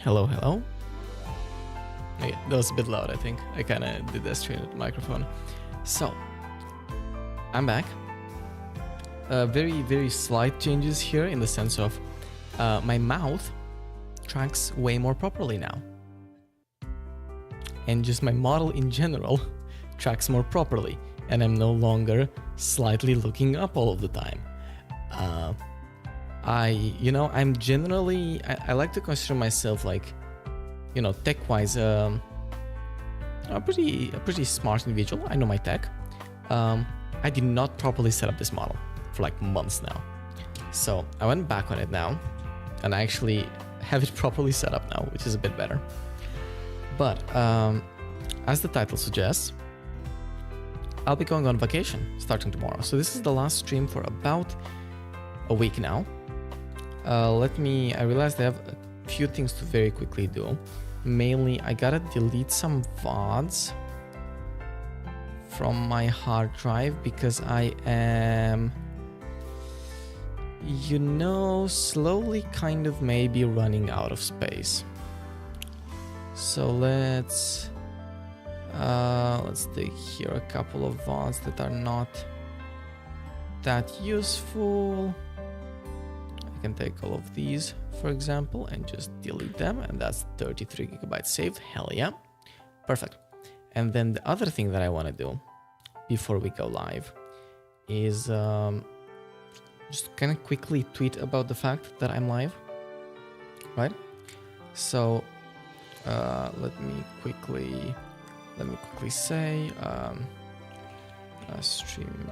Hello, hello. Okay, that was a bit loud, I think. I kind of did that straight at the microphone. So, I'm back. Very, very slight changes here in the sense of my mouth tracks way more properly now. And just my model in general tracks more properly. And I'm no longer slightly looking up all of the time. I'm generally, I like to consider myself like, tech-wise, a pretty smart individual. I know my tech. I did not properly set up this model for like months now. So I went back on it now, and I actually have it properly set up now, which is a bit better. But as the title suggests, I'll be going on vacation starting tomorrow. So this is the last stream for about a week now. I realized I have a few things to very quickly do. Mainly, I gotta delete some VODs from my hard drive because I am, slowly kind of maybe running out of space. So let's take here a couple of VODs that are not that useful. I can take all of these, for example, and just delete them, and that's 33 gigabytes saved. Hell yeah. Perfect. And then the other thing that I want to do before we go live is just kind of quickly tweet about the fact that I'm live, right? So let me quickly say stream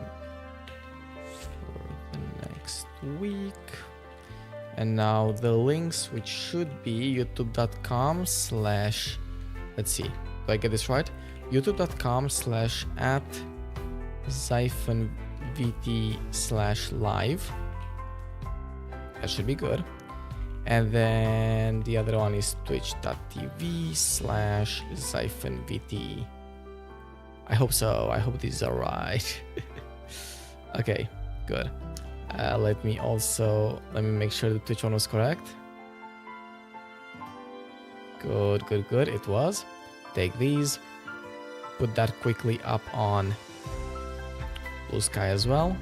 for the next week. And now the links, which should be youtube.com/ let's see, do I get this right? youtube.com/ @zyphenvt/live. That should be good. And then the other one is twitch.tv/zyphenvt. I hope so. I hope these are right. Okay, good. Let me make sure the Twitch one was correct. Good. It was. Take these, put that quickly up on Blue Sky as well.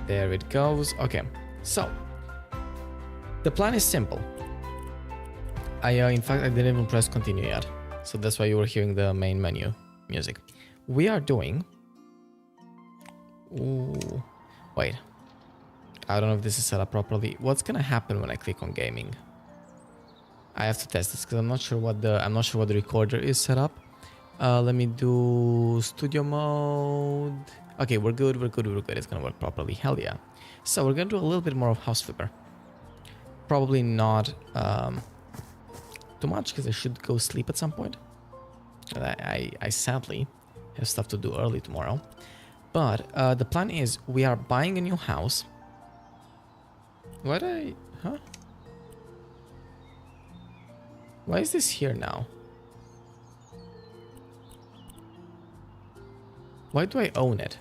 There it goes. Okay, so the plan is simple. In fact, I didn't even press continue yet, so that's why you were hearing the main menu music. We are doing. Ooh. Wait, I don't know if this is set up properly. What's gonna happen when I click on gaming? I have to test this because I'm not sure what the recorder is set up. Let me do studio mode. Okay, we're good. It's gonna work properly. Hell yeah. So we're gonna do a little bit more of House Flipper. Probably not too much because I should go sleep at some point. I sadly have stuff to do early tomorrow. But the plan is we are buying a new house. Why is this here now? Why do I own it?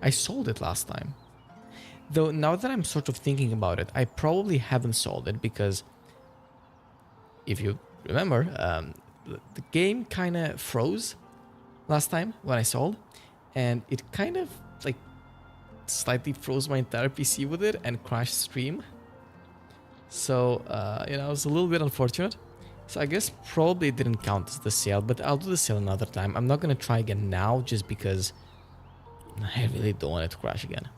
I sold it last time. Though now that I'm sort of thinking about it, I probably haven't sold it because if you remember, the game kind of froze last time when I sold. And it kind of like slightly froze my entire PC with it and crashed stream. So, it was a little bit unfortunate. So I guess probably it didn't count as the sale, but I'll do the sale another time. I'm not going to try again now just because I really don't want it to crash again,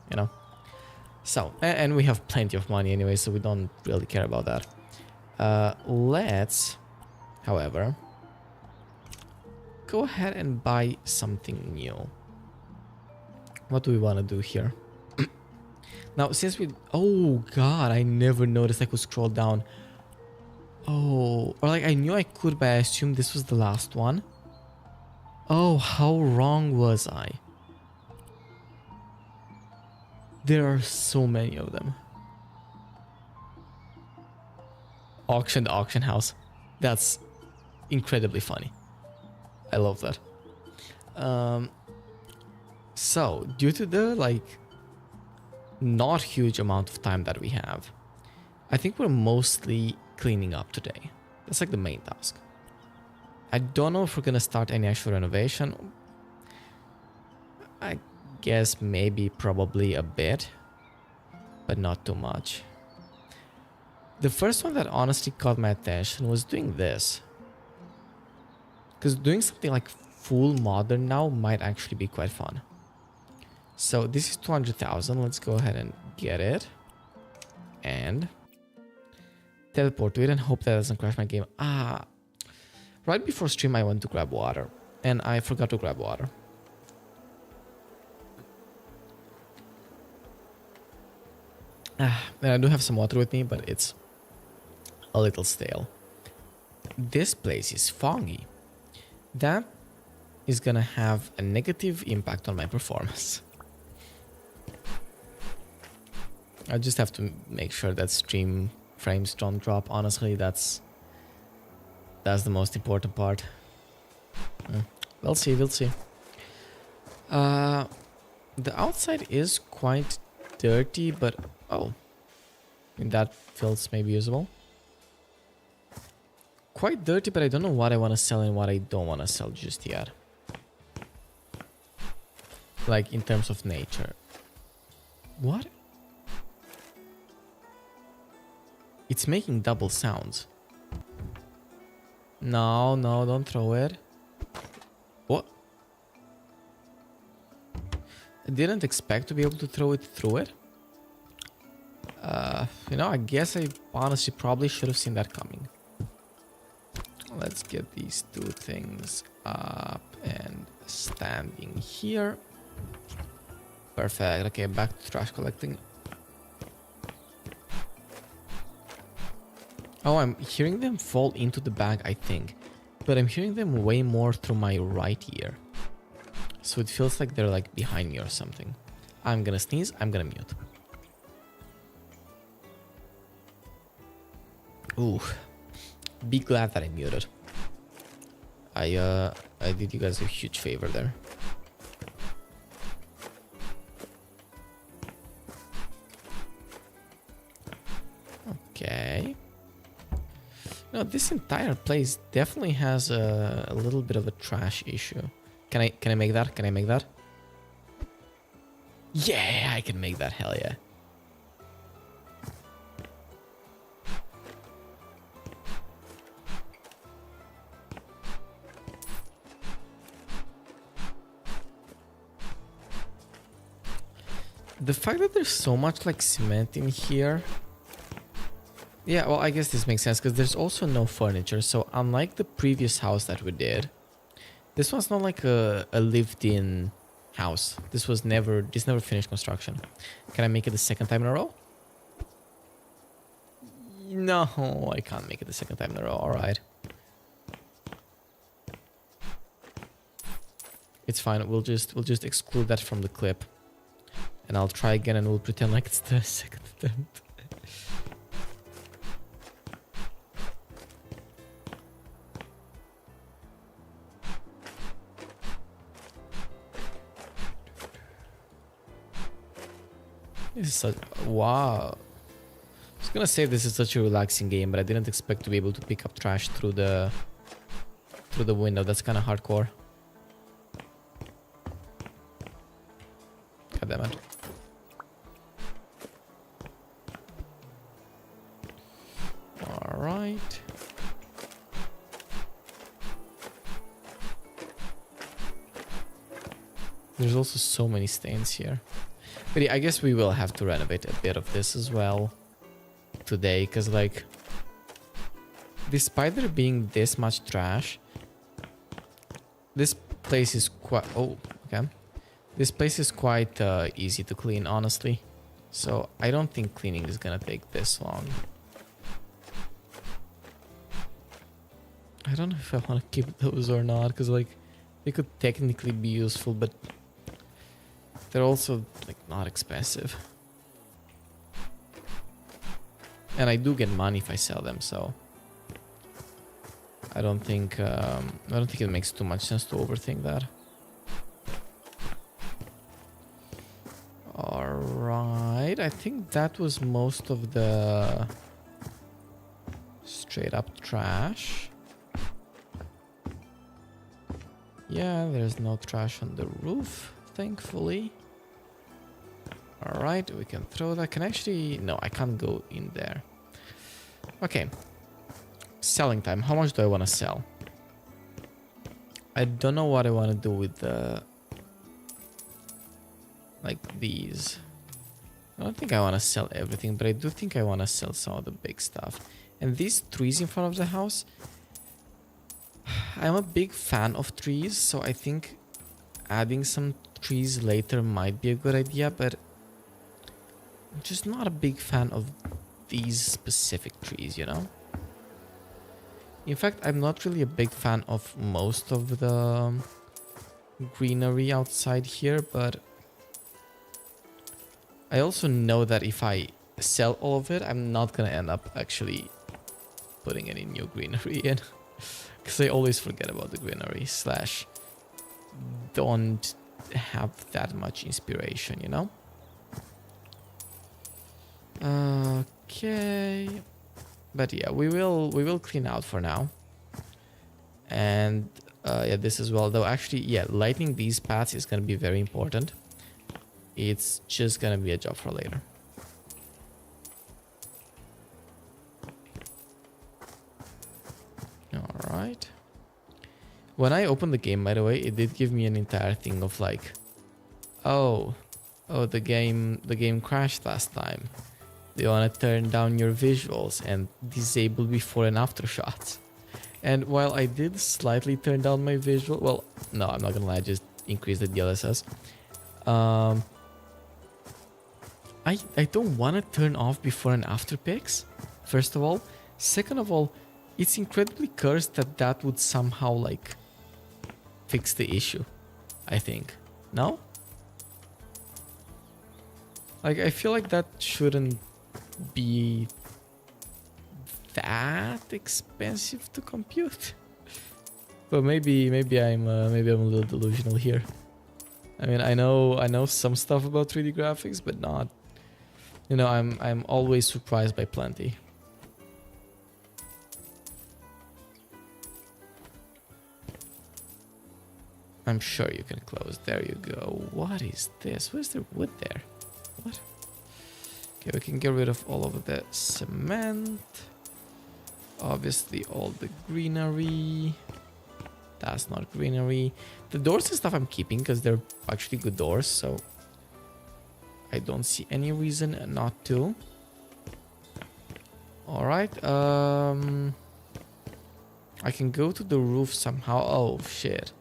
So, and we have plenty of money anyway, so we don't really care about that. Let's, however, go ahead and buy something new. What do we want to do here? Now, since oh god, I never noticed I could scroll down. Oh, or like I knew I could, but I assumed this was the last one. Oh, how wrong was I? There are so many of them. The auction house. That's incredibly funny. I love that. So, due to the not huge amount of time that we have, I think we're mostly cleaning up today. That's like the main task. I don't know if we're gonna start any actual renovation. I guess maybe probably a bit, but not too much. The first one that honestly caught my attention was doing this. Because doing something like full modern now might actually be quite fun. So this is 200,000. Let's go ahead and get it. And teleport to it and hope that doesn't crash my game. Right before stream I went to grab water. And I forgot to grab water. And I do have some water with me, but it's a little stale. This place is foggy. That is gonna have a negative impact on my performance. I just have to make sure that stream frames don't drop. Honestly, that's the most important part. We'll see, we'll see. The outside is quite dirty, but oh, I mean, that feels maybe usable. Quite dirty, but I don't know what I want to sell and what I don't want to sell just yet. Like in terms of nature. What? It's making double sounds. No, no, don't throw it. What? I didn't expect to be able to throw it through it. You know, I guess I honestly probably should have seen that coming. Let's get these two things up and standing here. Perfect. Okay, back to trash collecting. Oh, I'm hearing them fall into the bag, I think. But I'm hearing them way more through my right ear. So it feels like they're like behind me or something. I'm gonna sneeze, I'm gonna mute. Ooh. Be glad that I muted. I did you guys a huge favor there. Okay. No, this entire place definitely has a little bit of a trash issue. Can I make that? Can I make that? Yeah, I can make that. Hell yeah. The fact that there's so much like cement in here. Yeah, well, I guess this makes sense because there's also no furniture. So unlike the previous house that we did, this one's not like a lived-in house. This never finished construction. Can I make it the second time in a row? No, I can't make it the second time in a row. All right. It's fine. We'll just exclude that from the clip. And I'll try again and we'll pretend like it's the second attempt. This is such... Wow. I was gonna say this is such a relaxing game, but I didn't expect to be able to pick up trash through the window. That's kind of hardcore. God damn it. Alright. There's also so many stains here. But yeah, I guess we will have to renovate a bit of this as well today, because like, despite there being this much trash, this place is quite... Oh, okay. This place is quite easy to clean, honestly. So I don't think cleaning is gonna take this long. I don't know if I want to keep those or not, because like, they could technically be useful, but they're also like not expensive. And I do get money if I sell them, so I don't think it makes too much sense to overthink that. Alright, I think that was most of the straight up trash. Yeah, there's no trash on the roof, thankfully. Alright, we can throw that. Can actually... No, I can't go in there. Okay. Selling time. How much do I want to sell? I don't know what I want to do with the... like these. I don't think I want to sell everything, but I do think I want to sell some of the big stuff. And these trees in front of the house... I'm a big fan of trees, so I think adding some trees later might be a good idea, but I'm just not a big fan of these specific trees, you know? In fact, I'm not really a big fan of most of the greenery outside here, but I also know that if I sell all of it, I'm not gonna end up actually putting any new greenery in. Because I always forget about the greenery slash don't have that much inspiration, you know? Okay. But yeah, we will clean out for now. And yeah, this as well. Though actually, yeah, lighting these paths is going to be very important. It's just going to be a job for later. Alright. When I opened the game, by the way, it did give me an entire thing of like, oh, the game crashed last time. Do you want to turn down your visuals and disable before and after shots? And while I did slightly turn down my visual, well, no, I'm not gonna lie, I just increased the DLSS. I don't want to turn off before and after pics, first of all. Second of all, it's incredibly cursed that that would somehow like fix the issue, I think. No? Like, I feel like that shouldn't be that expensive to compute. But maybe I'm a little delusional here. I mean, I know some stuff about 3D graphics, but not, you know, I'm always surprised by plenty. I'm sure you can close. There you go. What is this? Where's the wood there? What? Okay, we can get rid of all of the cement. Obviously, all the greenery. That's not greenery. The doors and stuff I'm keeping because they're actually good doors, so I don't see any reason not to. Alright, I can go to the roof somehow. Oh, shit.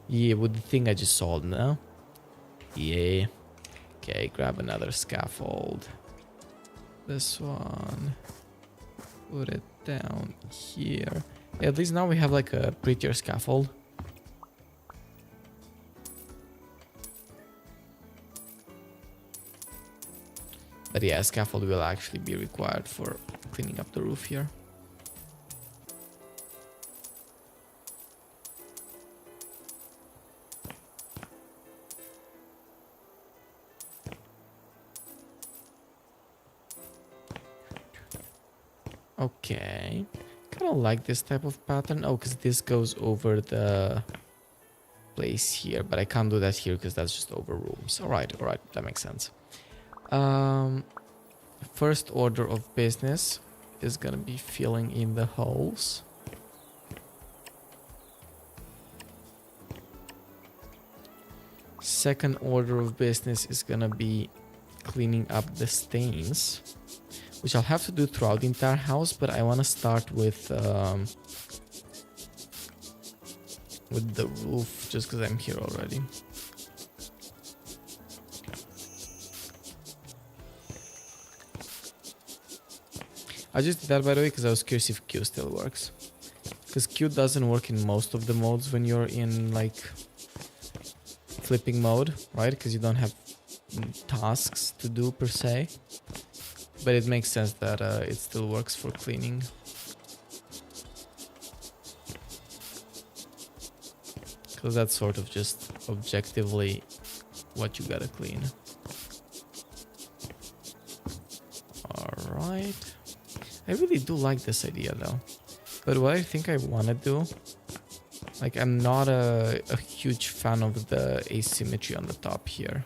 Yeah, with the thing I just sold, no? Yeah. Okay, grab another scaffold. This one. Put it down here. Yeah, at least now we have like a prettier scaffold. But yeah, a scaffold will actually be required for cleaning up the roof here. Okay, kind of like this type of pattern. Oh, because this goes over the place here, but I can't do that here because that's just over rooms. All right, that makes sense. First order of business is gonna be filling in the holes. Second order of business is gonna be cleaning up the stains, which I'll have to do throughout the entire house, but I want to start with the roof, just because I'm here already. I just did that, by the way, because I was curious if Q still works. Because Q doesn't work in most of the modes when you're in, like, flipping mode, right? Because you don't have tasks to do, per se. But it makes sense that it still works for cleaning. Because that's sort of just objectively what you gotta clean. Alright. I really do like this idea though. But what I think I want to do, like I'm not a huge fan of the asymmetry on the top here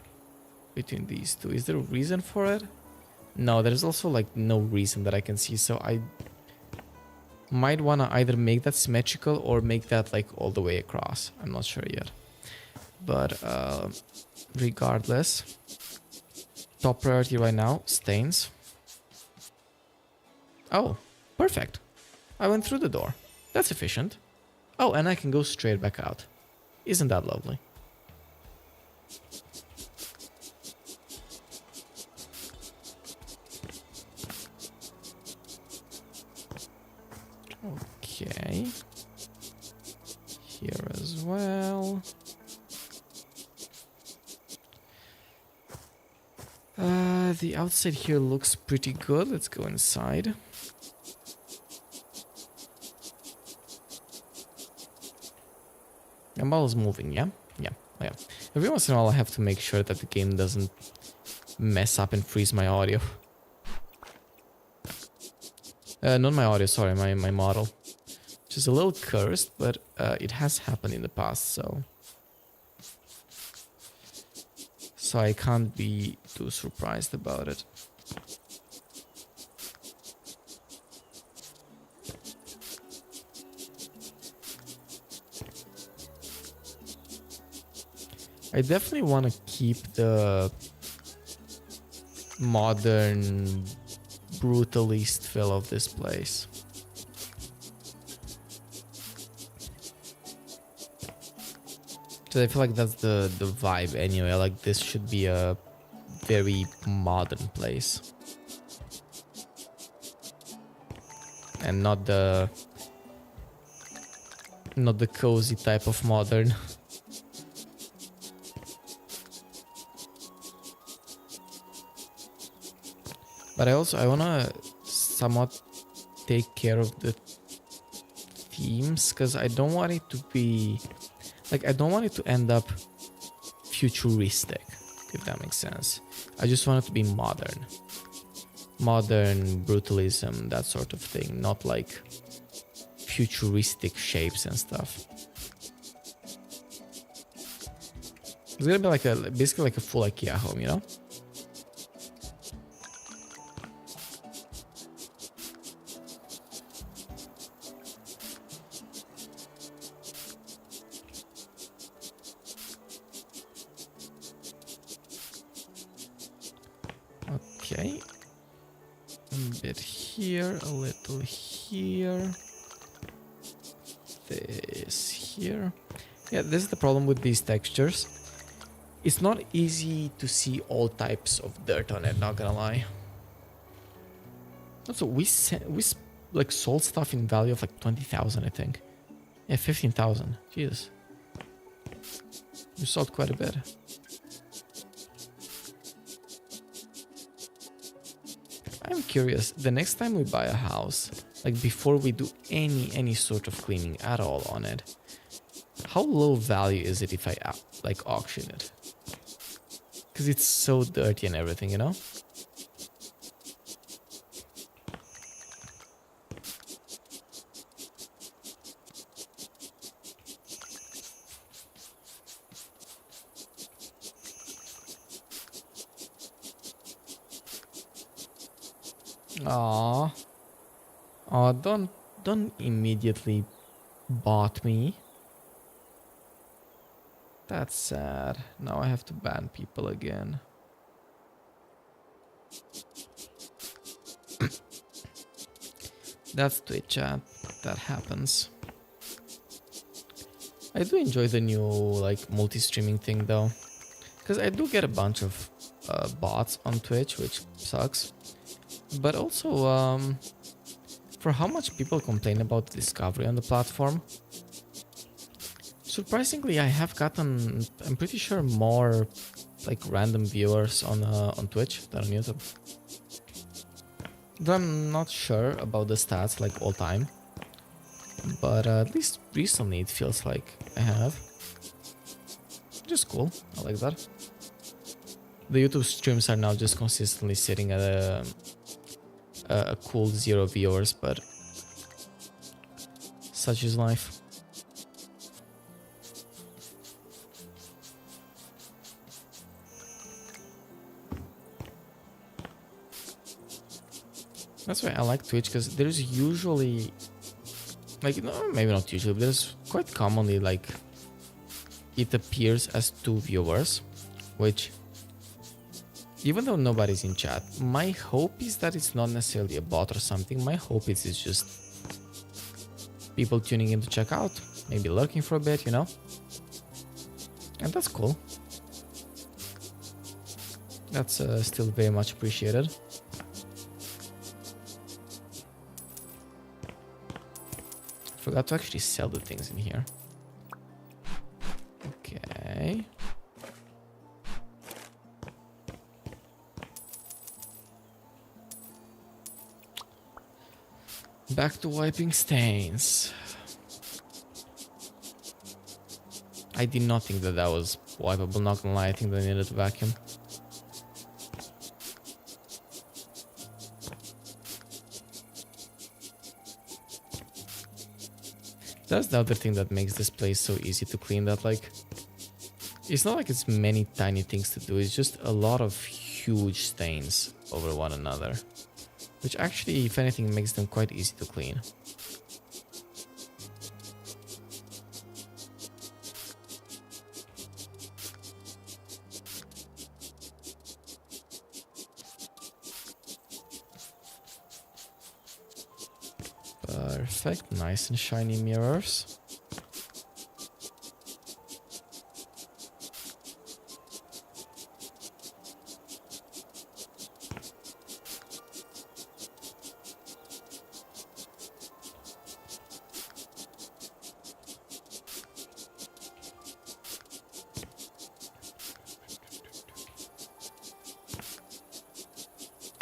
between these two. Is there a reason for it? No, there's also like no reason that I can see. So I might want to either make that symmetrical or make that like all the way across. I'm not sure yet. But regardless, top priority right now, stains. Oh, perfect. I went through the door. That's efficient. Oh, and I can go straight back out. Isn't that lovely? Okay. Here as well. The outside here looks pretty good. Let's go inside. The ball is moving, yeah? Yeah. Every once in a while I have to make sure that the game doesn't mess up and freeze my audio. Not my audio, sorry, my model. Which is a little cursed, but it has happened in the past, so I can't be too surprised about it. I definitely want to keep the modern brutalist feel of this place. So I feel like that's the vibe anyway. Like this should be a very modern place. And not the cozy type of modern. But I wanna somewhat take care of the themes, because I don't want it to be like, I don't want it to end up futuristic, if that makes sense. I just want it to be modern brutalism, that sort of thing, not like futuristic shapes and stuff. It's gonna be like basically like a full IKEA home, you know? Okay, a bit here, a little here, this here. Yeah, this is the problem with these textures. It's not easy to see all types of dirt on it, not gonna lie. Also, we like sold stuff in value of like 20,000, I think. Yeah, 15,000. Jesus, we sold quite a bit. I'm curious, the next time we buy a house, like before we do any sort of cleaning at all on it, how low value is it if I like auction it? Because it's so dirty and everything, you know? Aww. Oh, don't immediately bot me. That's sad. Now I have to ban people again. That's Twitch chat. That happens. I do enjoy the new like multi-streaming thing though, because I do get a bunch of bots on Twitch, which sucks. But also, for how much people complain about the discovery on the platform, surprisingly, I have gotten, I'm pretty sure, more like random viewers on Twitch than on YouTube. Though I'm not sure about the stats like all time, but at least recently it feels like I have. Just cool. I like that. The YouTube streams are now just consistently sitting at a cool 0 viewers, but such is life. That's why I like Twitch, because there's usually, like, no, maybe not usually, but there's quite commonly, like, it appears as 2 viewers, which, even though nobody's in chat, my hope is that it's not necessarily a bot or something. My hope is it's just people tuning in to check out, maybe lurking for a bit, you know? And that's cool. That's still very much appreciated. Forgot to actually sell the things in here. Okay. Back to wiping stains. I did not think that that was wipeable, not gonna lie. I think they needed a vacuum. That's the other thing that makes this place so easy to clean, that like, it's not like it's many tiny things to do, it's just a lot of huge stains over one another. Which actually, if anything, makes them quite easy to clean. Perfect, nice and shiny mirrors.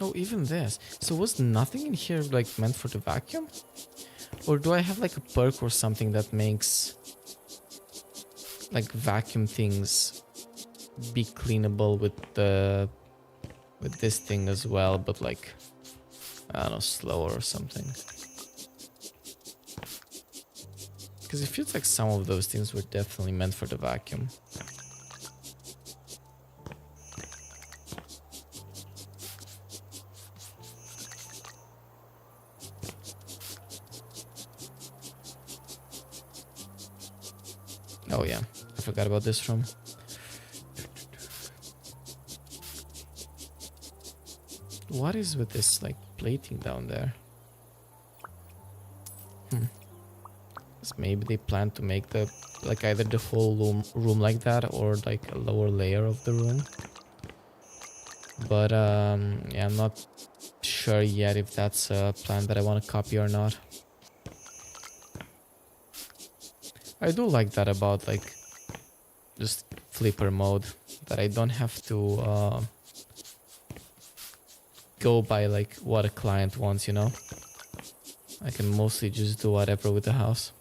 Oh, even this. So was nothing in here like meant for the vacuum? Or do I have like a perk or something that makes like vacuum things be cleanable with this thing as well, but like, I don't know, slower or something? Because it feels like some of those things were definitely meant for the vacuum. Oh yeah, I forgot about this room. What is with this like plating down there? Maybe they plan to make the like either the whole room like that or like a lower layer of the room. But yeah, I'm not sure yet if that's a plan that I want to copy or not. I do like that about like just flipper mode, that I don't have to go by like what a client wants, you know? I can mostly just do whatever with the house.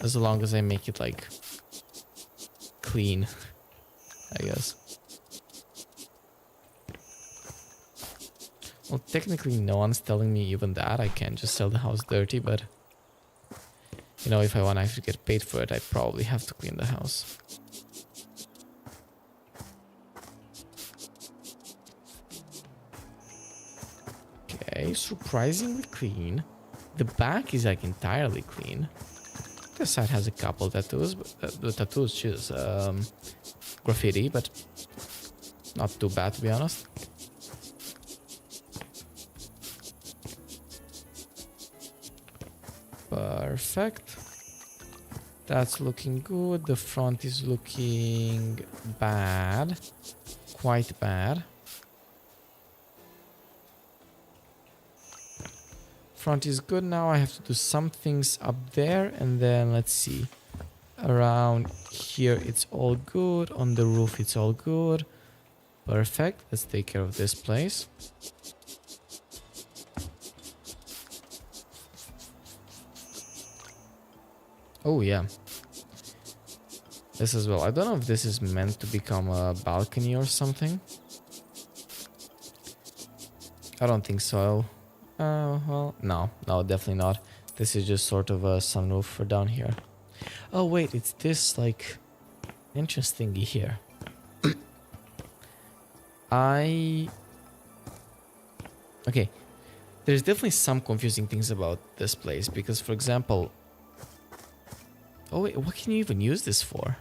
As long as I make it like clean, I guess. Well, technically no one's telling me even that. I can't just sell the house dirty, but you know, if I want to actually get paid for it, I probably have to clean the house. Okay, surprisingly clean. The back is like entirely clean. The side has a couple tattoos, but the tattoos just graffiti, but not too bad to be honest. Perfect. That's looking good. The front is looking bad. Quite bad. Front is good now. I have to do some things up there, and then let's see. Around here it's all good. On the roof it's all good. Perfect. Let's take care of this place. Oh yeah. This as well. I don't know if this is meant to become a balcony or something. I don't think so. Well, no, definitely not. This is just sort of a sunroof for down here. Oh wait, it's this like entrance thingy here. Okay, there's definitely some confusing things about this place because, for example, oh wait, what can you even use this for?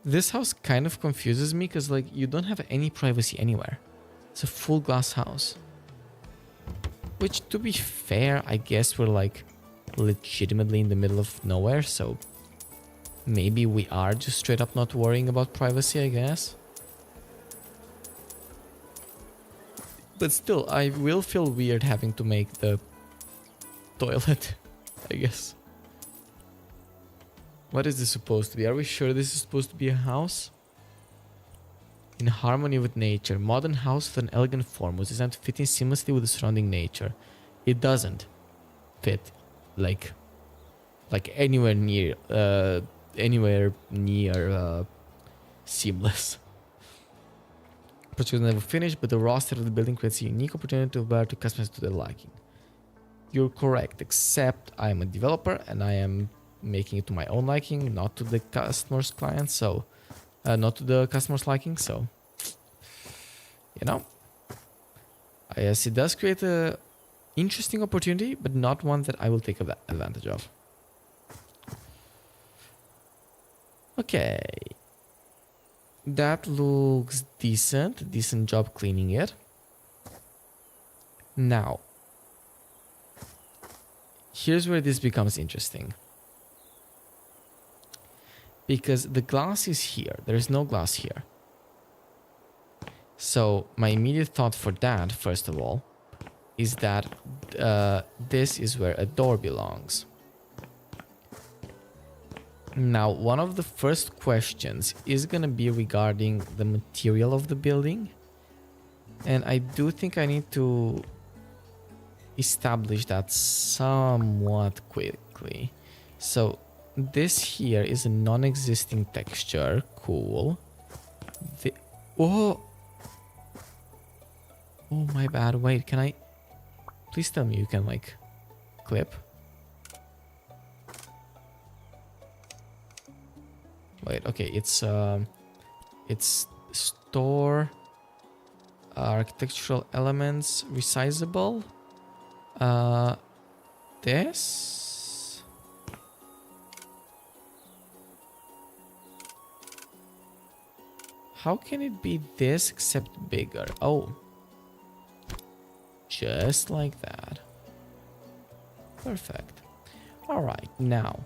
This house kind of confuses me because like you don't have any privacy anywhere. It's a full glass house. Which, to be fair, I guess we're like legitimately in the middle of nowhere, so maybe we are just straight up not worrying about privacy, I guess. But still, I will feel weird having to make the toilet, I guess. What is this supposed to be? Are we sure this is supposed to be a house? In harmony with nature, modern house with an elegant form was designed to fit in seamlessly with the surrounding nature. It doesn't fit like anywhere near seamless. Project was never finished, but the roster of the building creates a unique opportunity to customize to their liking. You're correct, except I am a developer and I am making it to my own liking, not to the customer's client, so not to the customer's liking, so you know. Yes, it does create a interesting opportunity, but not one that I will take advantage of. Okay. That looks decent. Decent job cleaning it. Now, here's where this becomes interesting. Because the glass is here. There is no glass here. So my immediate thought for that, first of all, is that this is where a door belongs. Now, one of the first questions is going to be regarding the material of the building. And I do think I need to establish that somewhat quickly. So this here is a non-existing texture. Cool. Oh, my bad. Wait, can I... Please tell me you can, like, clip. Wait, okay, it's store architectural elements resizable. This. How can it be this except bigger? Oh. Just like that. Perfect. All right, now.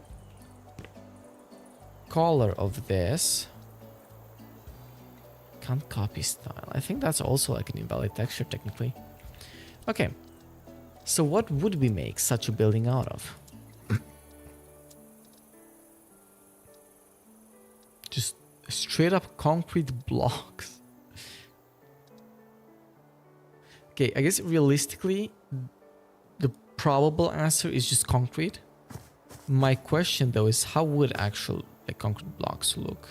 Color of this. Can't copy style. I think that's also like an invalid texture technically. Okay. So what would we make such a building out of? Just straight up concrete blocks. Okay, I guess realistically, the probable answer is just concrete. My question though is how would actual like concrete blocks look?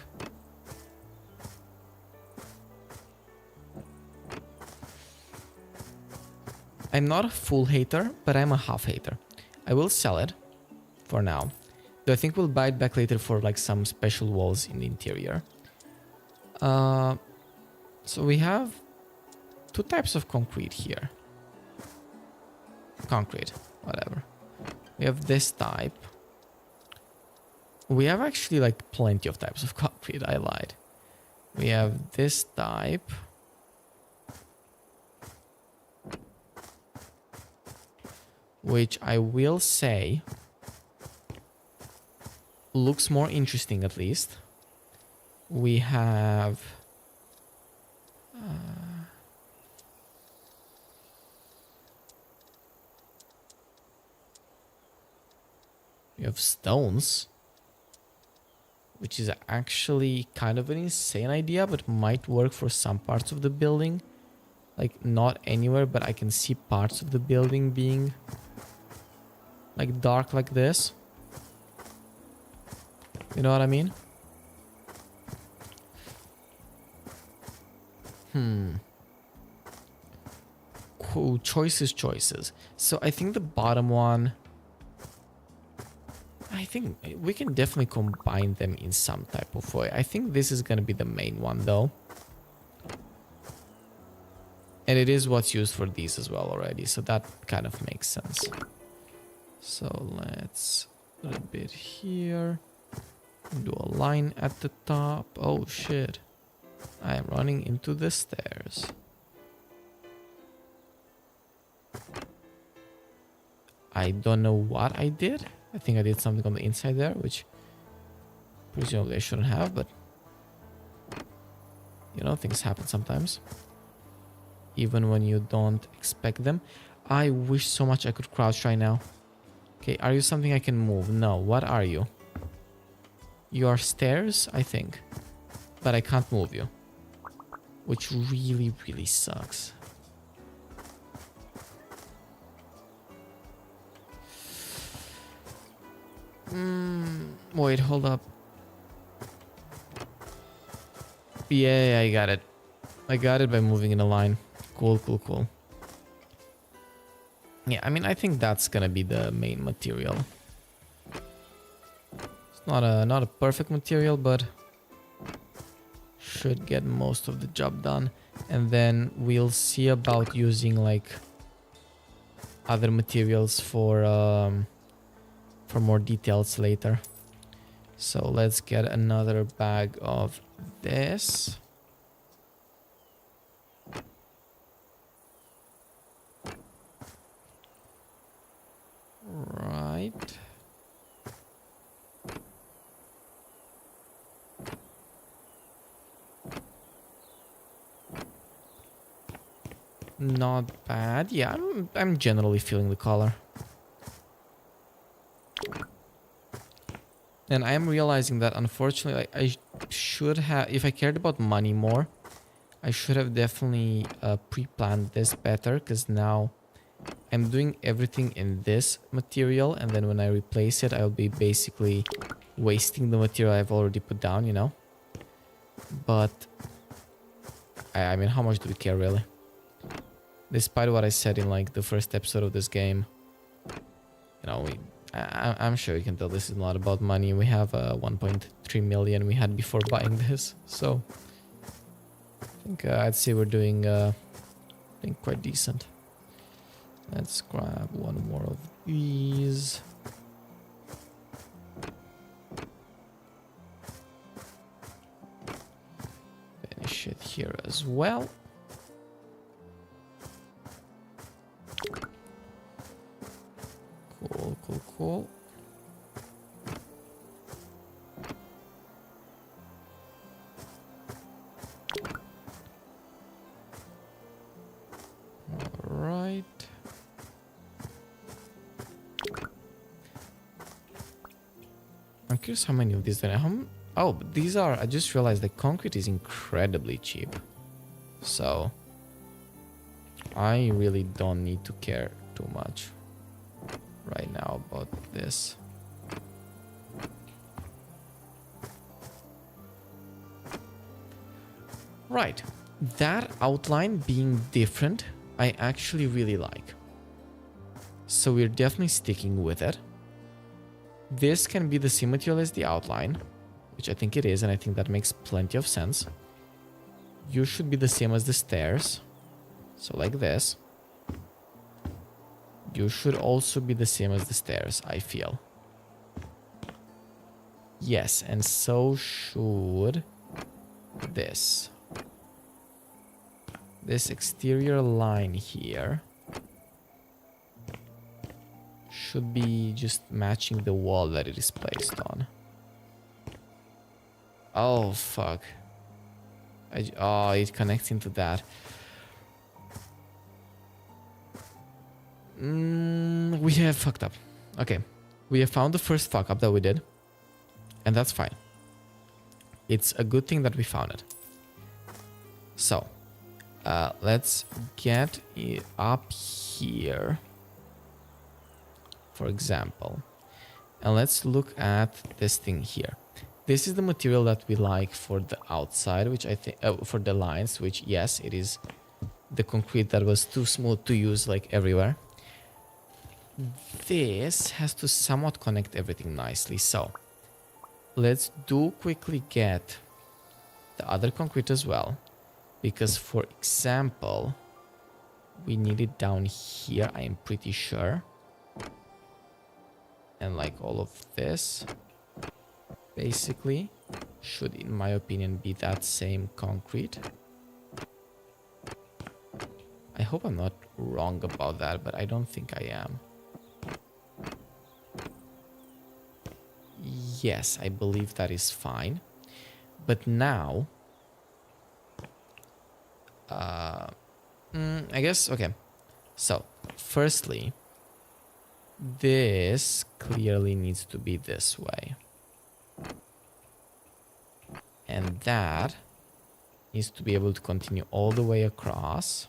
I'm not a full hater, but I'm a half hater. I will sell it for now. Though I think we'll buy it back later for like some special walls in the interior. So we have two types of concrete here. Concrete, whatever. We have this type. We have actually like plenty of types of concrete, I lied. We have this type. Which I will say looks more interesting at least. We have stones, which is actually kind of an insane idea, but might work for some parts of the building. Like not anywhere, but I can see parts of the building being like dark like this. You know what I mean? choices. So I think the bottom one, I think we can definitely combine them in some type of way. I think this is going to be the main one though. And it is what's used for these as well already. So that kind of makes sense. So let's put a bit here. Do a line at the top. Oh shit. I am running into the stairs. I don't know what I did. I think I did something on the inside there, which presumably I shouldn't have, but you know, things happen sometimes. Even when you don't expect them. I wish so much I could crouch right now. Okay, are you something I can move? No, what are you? You are stairs, I think. But I can't move you. Which really, really sucks. Wait, hold up. Yeah, I got it. I got it by moving in a line. Cool, cool, cool. Yeah, I mean, I think that's gonna be the main material. It's not a perfect material, but should get most of the job done. And then we'll see about using like other materials for more details later. So let's get another bag of this. Right. Not bad. Yeah, I'm generally feeling the color. And I am realizing that unfortunately I should have, if I cared about money more, I should have definitely pre-planned this better, because now I'm doing everything in this material, and then when I replace it, I'll be basically wasting the material I've already put down, you know? But I mean, how much do we care really? Despite what I said in like the first episode of this game, you know, I'm sure you can tell this is not about money. We have 1.3 million we had before buying this, so I think I'd say we're doing quite decent. Let's grab one more of these. Finish it here as well. Cool, cool, cool. All right. I'm curious how many of these there are. Oh, but these are, I just realized the concrete is incredibly cheap. So I really don't need to care too much right now about this. Right, that outline being different, I actually really like. So we're definitely sticking with it. This can be the same material as the outline, which I think it is, and I think that makes plenty of sense. You should be the same as the stairs, so like this. You should also be the same as the stairs, I feel. Yes, and so should this. This exterior line here should be just matching the wall that it is placed on. Oh, fuck. Oh, it connects into that. We have fucked up. Okay. We have found the first fuck up that we did. And that's fine. It's a good thing that we found it. So, let's get it up here, for example. And let's look at this thing here. This is the material that we like for the outside, which I think, for the lines, which yes, it is the concrete that was too smooth to use like everywhere. This has to somewhat connect everything nicely. So let's do quickly get the other concrete as well. Because for example, we need it down here, I am pretty sure. And like all of this basically should, in my opinion, be that same concrete. I hope I'm not wrong about that, but I don't think I am. Yes, I believe that is fine. But now, I guess, okay. So, firstly, this clearly needs to be this way. And that needs to be able to continue all the way across.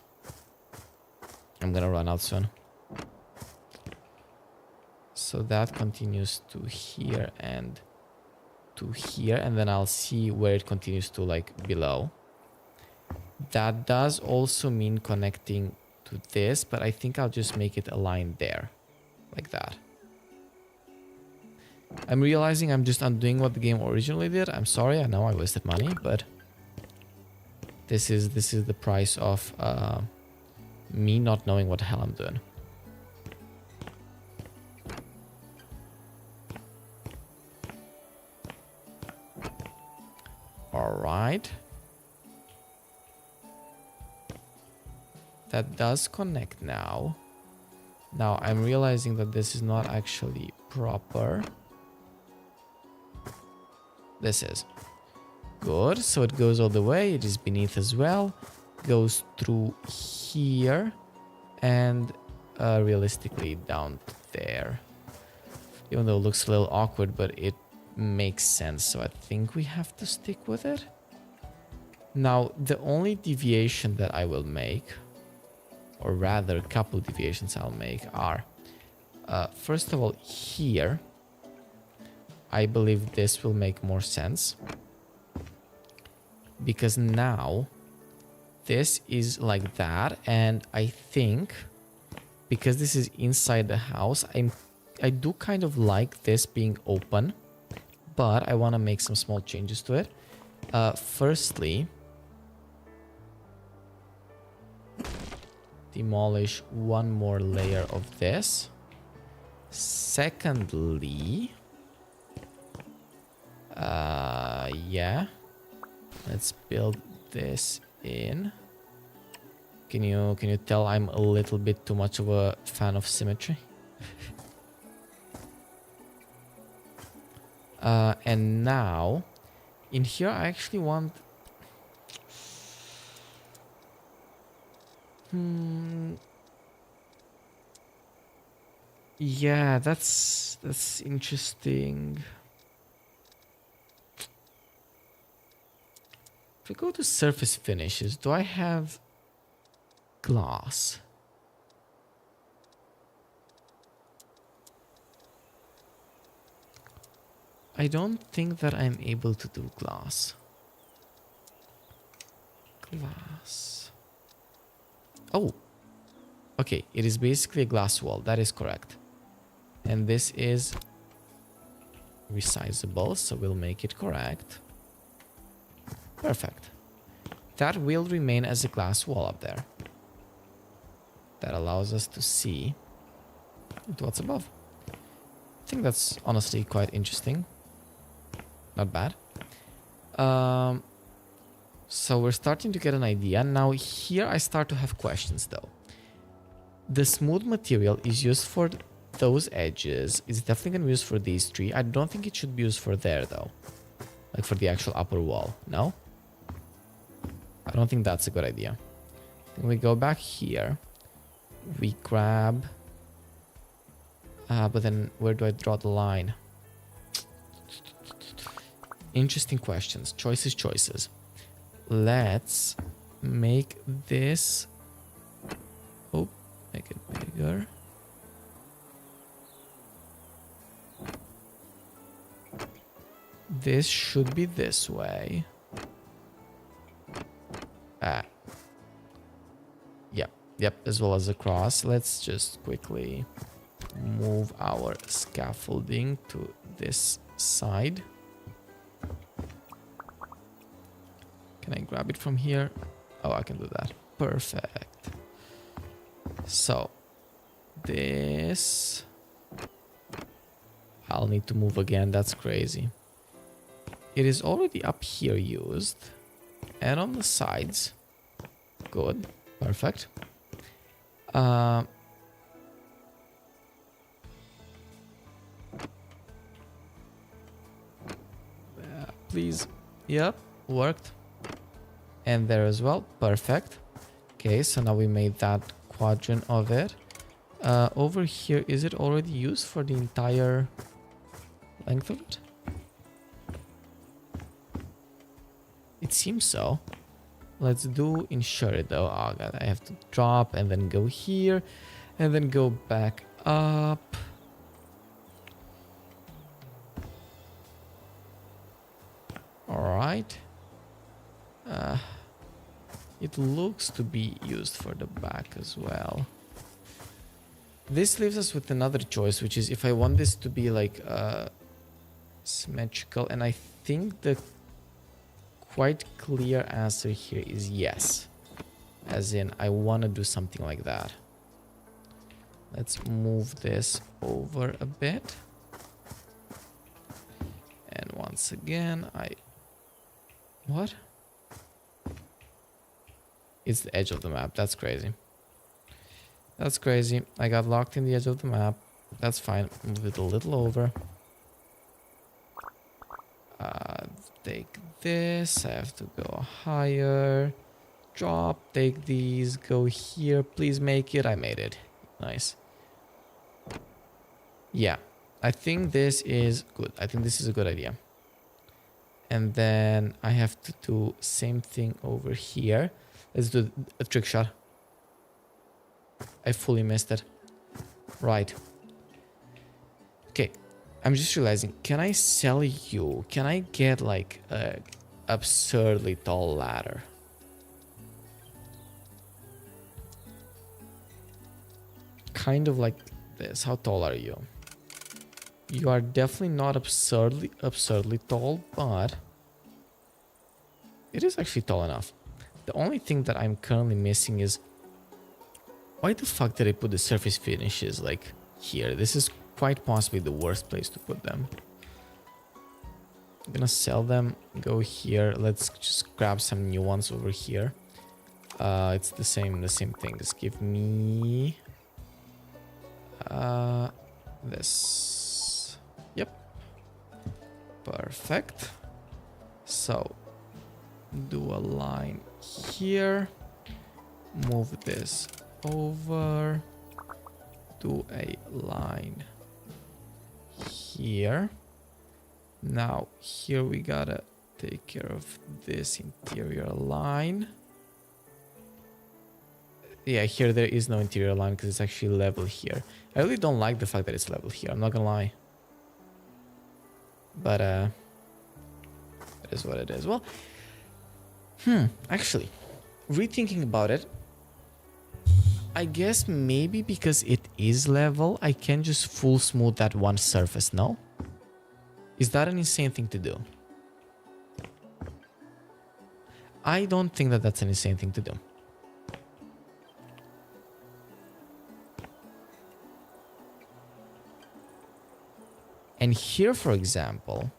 I'm gonna run out soon. So that continues to here and to here, and then I'll see where it continues to like below. That does also mean connecting to this, but I think I'll just make it a line there, like that. I'm realizing I'm just undoing what the game originally did. I'm sorry, I know I wasted money, but this is the price of me not knowing what the hell I'm doing. All right. That does connect now. Now I'm realizing that this is not actually proper. This is good. So it goes all the way. It is beneath as well. Goes through here and realistically down there. Even though it looks a little awkward, but it makes sense. So I think we have to stick with it. Now the only deviation that I will make, or rather a couple deviations I'll make, are first of all here I believe this will make more sense, because now this is like that, and I think because this is inside the house, I do kind of like this being open, but I want to make some small changes to it. Firstly, demolish one more layer of this. Secondly, yeah, let's build this in. Can you tell I'm a little bit too much of a fan of symmetry? And now in here I actually want yeah, that's interesting. If we go to surface finishes, do I have glass? I don't think that I'm able to do glass. Glass. Oh. Okay, it is basically a glass wall. That is correct. And this is resizable, so we'll make it correct. Perfect. That will remain as a glass wall up there. That allows us to see what's above. I think that's honestly quite interesting. Not bad. So we're starting to get an idea. Now here I start to have questions though. The smooth material is used for those edges. It's definitely going to be used for these three. I don't think it should be used for there though. Like for the actual upper wall. No? I don't think that's a good idea. When we go back here, we grab... but then where do I draw the line? Interesting questions. Choices. Let's make this... Oh, make it bigger. This should be this way. Yep, as well as across. Let's just quickly move our scaffolding to this side. Can I grab it from here? Oh, I can do that. Perfect. So, this... I'll need to move again. That's crazy. It is already up here used. And on the sides. Good. Perfect. Please. Yep. Worked. And there as well. Perfect. Okay, so now we made that quadrant of it. Over here, is it already used for the entire length of it? It seems so. Let's do ensure it though. Oh god, I have to drop and then go here and then go back up. Alright. It looks to be used for the back as well. This leaves us with another choice, which is if I want this to be like symmetrical, and I think the quite clear answer here is yes. As in, I want to do something like that. Let's move this over a bit. And once again, What? It's the edge of the map. That's crazy. That's crazy. I got locked in the edge of the map. That's fine. Move it a little over. Take this. I have to go higher. Drop. Take these. Go here. Please make it. I made it. Nice. Yeah. I think this is good. I think this is a good idea. And then I have to do same thing over here. Let's do a trick shot. I fully missed it. Right. Okay. I'm just realizing, can I sell you? Can I get like a absurdly tall ladder? Kind of like this. How tall are you? You are definitely not absurdly tall, but it is actually tall enough. The only thing that I'm currently missing is why the fuck did I put the surface finishes like here? This is quite possibly the worst place to put them. I'm gonna sell them, go here. Let's just grab some new ones over here. It's the same thing. Just give me this. Yep. Perfect. So do a line here. Move this over. Do a line here. Now here we gotta take care of this interior line. Yeah, here there is no interior line because it's actually level here. I really don't like the fact that it's level here, I'm not gonna lie. But it is what it is. Well, actually, rethinking about it, I guess maybe because it is level, I can just full smooth that one surface, no? Is that an insane thing to do? I don't think that that's an insane thing to do. And here, for example,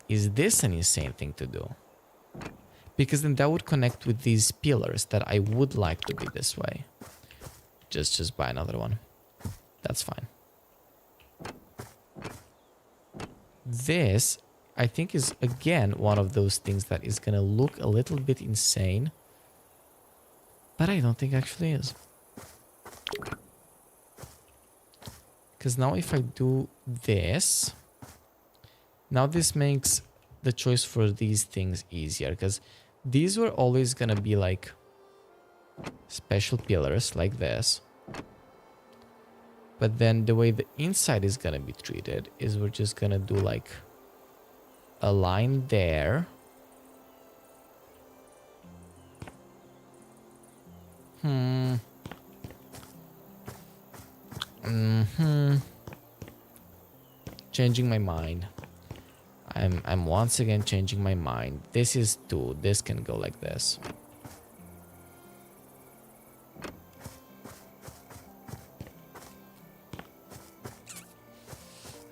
is this an insane thing to do? Because then that would connect with these pillars that I would like to be this way. Just buy another one. That's fine. This, I think, is again one of those things that is gonna look a little bit insane, but I don't think actually is. Because now if I do this, now this makes the choice for these things easier, because these were always gonna be like special pillars like this. But then the way the inside is gonna be treated is we're just gonna do like a line there. Hmm. Hmm. Changing my mind. I'm once again changing my mind. This is 2. This can go like this.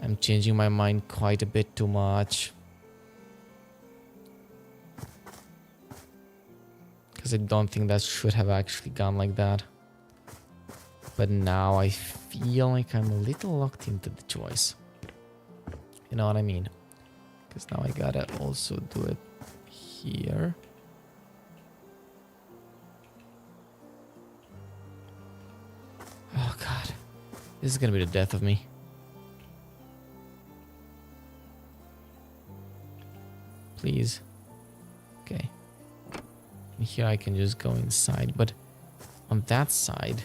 I'm changing my mind quite a bit too much. Because I don't think that should have actually gone like that. But now I feel like I'm a little locked into the choice. You know what I mean? Because now I gotta also do it here. Oh god. This is gonna be the death of me. Please. Okay. And here I can just go inside, but on that side...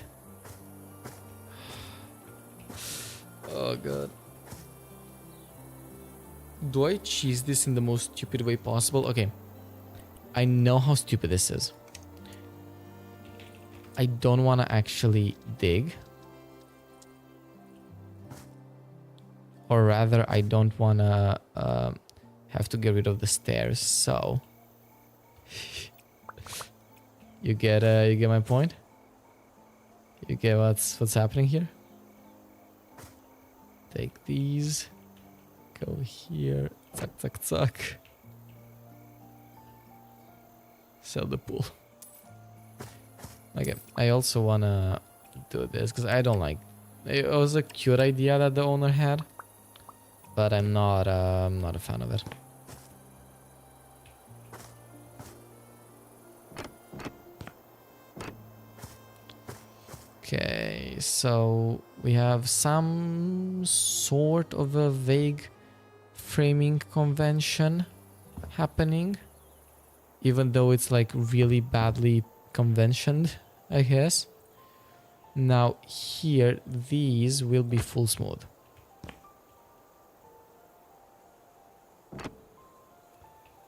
Oh god. Do I cheese this in the most stupid way possible? Okay. I know how stupid this is. I don't want to actually dig. Or rather, I don't want to have to get rid of the stairs. So... you get my point? You get what's happening here? Take these. Go here. Zack, zack, zack. Sell the pool. Okay, I also wanna do this because I don't like... It was a cute idea that the owner had, but I'm not a fan of it. Okay, so we have some sort of a vague framing convention happening, even though it's like really badly conventioned, I guess. Now here, these will be full smooth.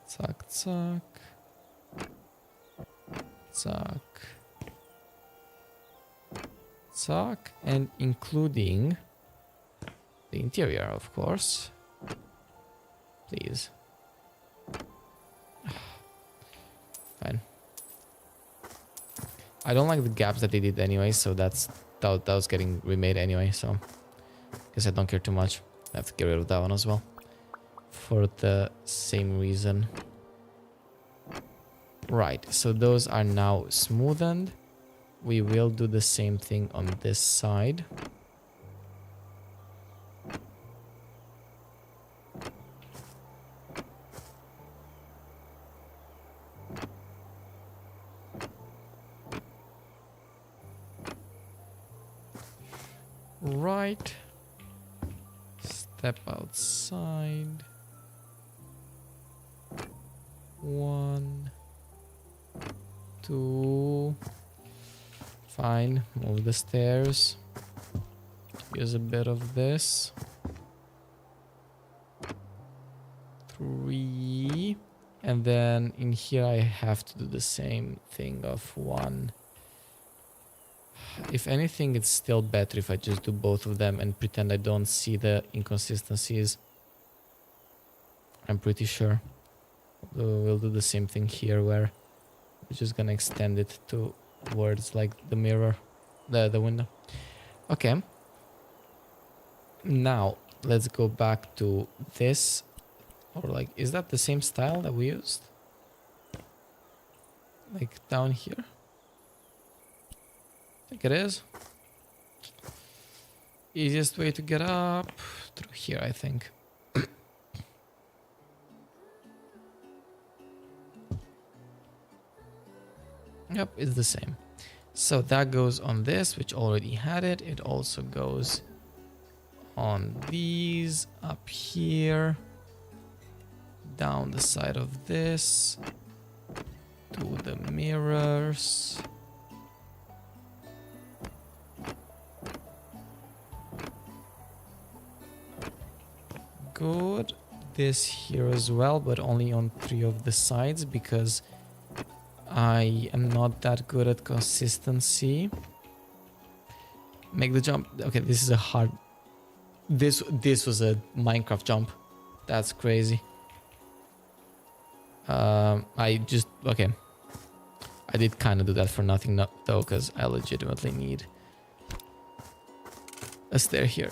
Zack, zack. Zack. Zack. And including the interior, of course. Please. Fine. I don't like the gaps that they did anyway, so that was getting remade anyway, so guess I don't care too much. I have to get rid of that one as well. For the same reason. Right, so those are now smoothened. We will do the same thing on this side. Right. Step outside. 1, 2. Fine. Move the stairs. Use a bit of this. 3. And then in here I have to do the same thing of 1. If anything, it's still better if I just do both of them and pretend I don't see the inconsistencies. I'm pretty sure. We'll do the same thing here where we're just gonna extend it towards like the mirror, the window. Okay. Now, let's go back to this. Or like, is that the same style that we used? Like down here? I think it is. Easiest way to get up through here, I think. Yep, it's the same. So that goes on this, which already had it. It also goes on these up here, down the side of this, to the mirrors. Good. This here as well, but only on 3 of the sides because I am not that good at consistency. Make the jump. Okay, this is a hard... This was a Minecraft jump. That's crazy. I just... Okay. I did kind of do that for nothing though, because I legitimately need a stair here.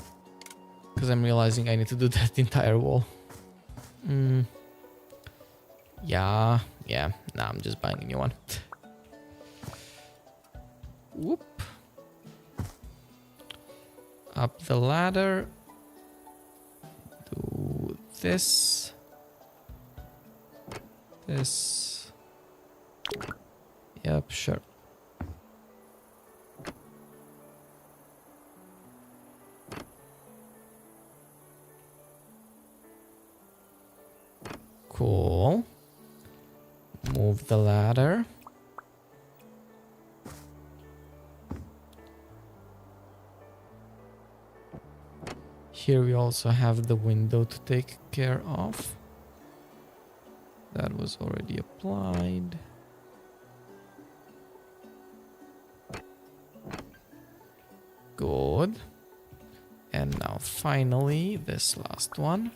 Because I'm realizing I need to do that entire wall. Yeah. Nah, I'm just buying a new one. Whoop. Up the ladder. Do this. This. Yep, sure. Cool. Move the ladder. Here we also have the window to take care of. That was already applied. Good. And now finally this last one.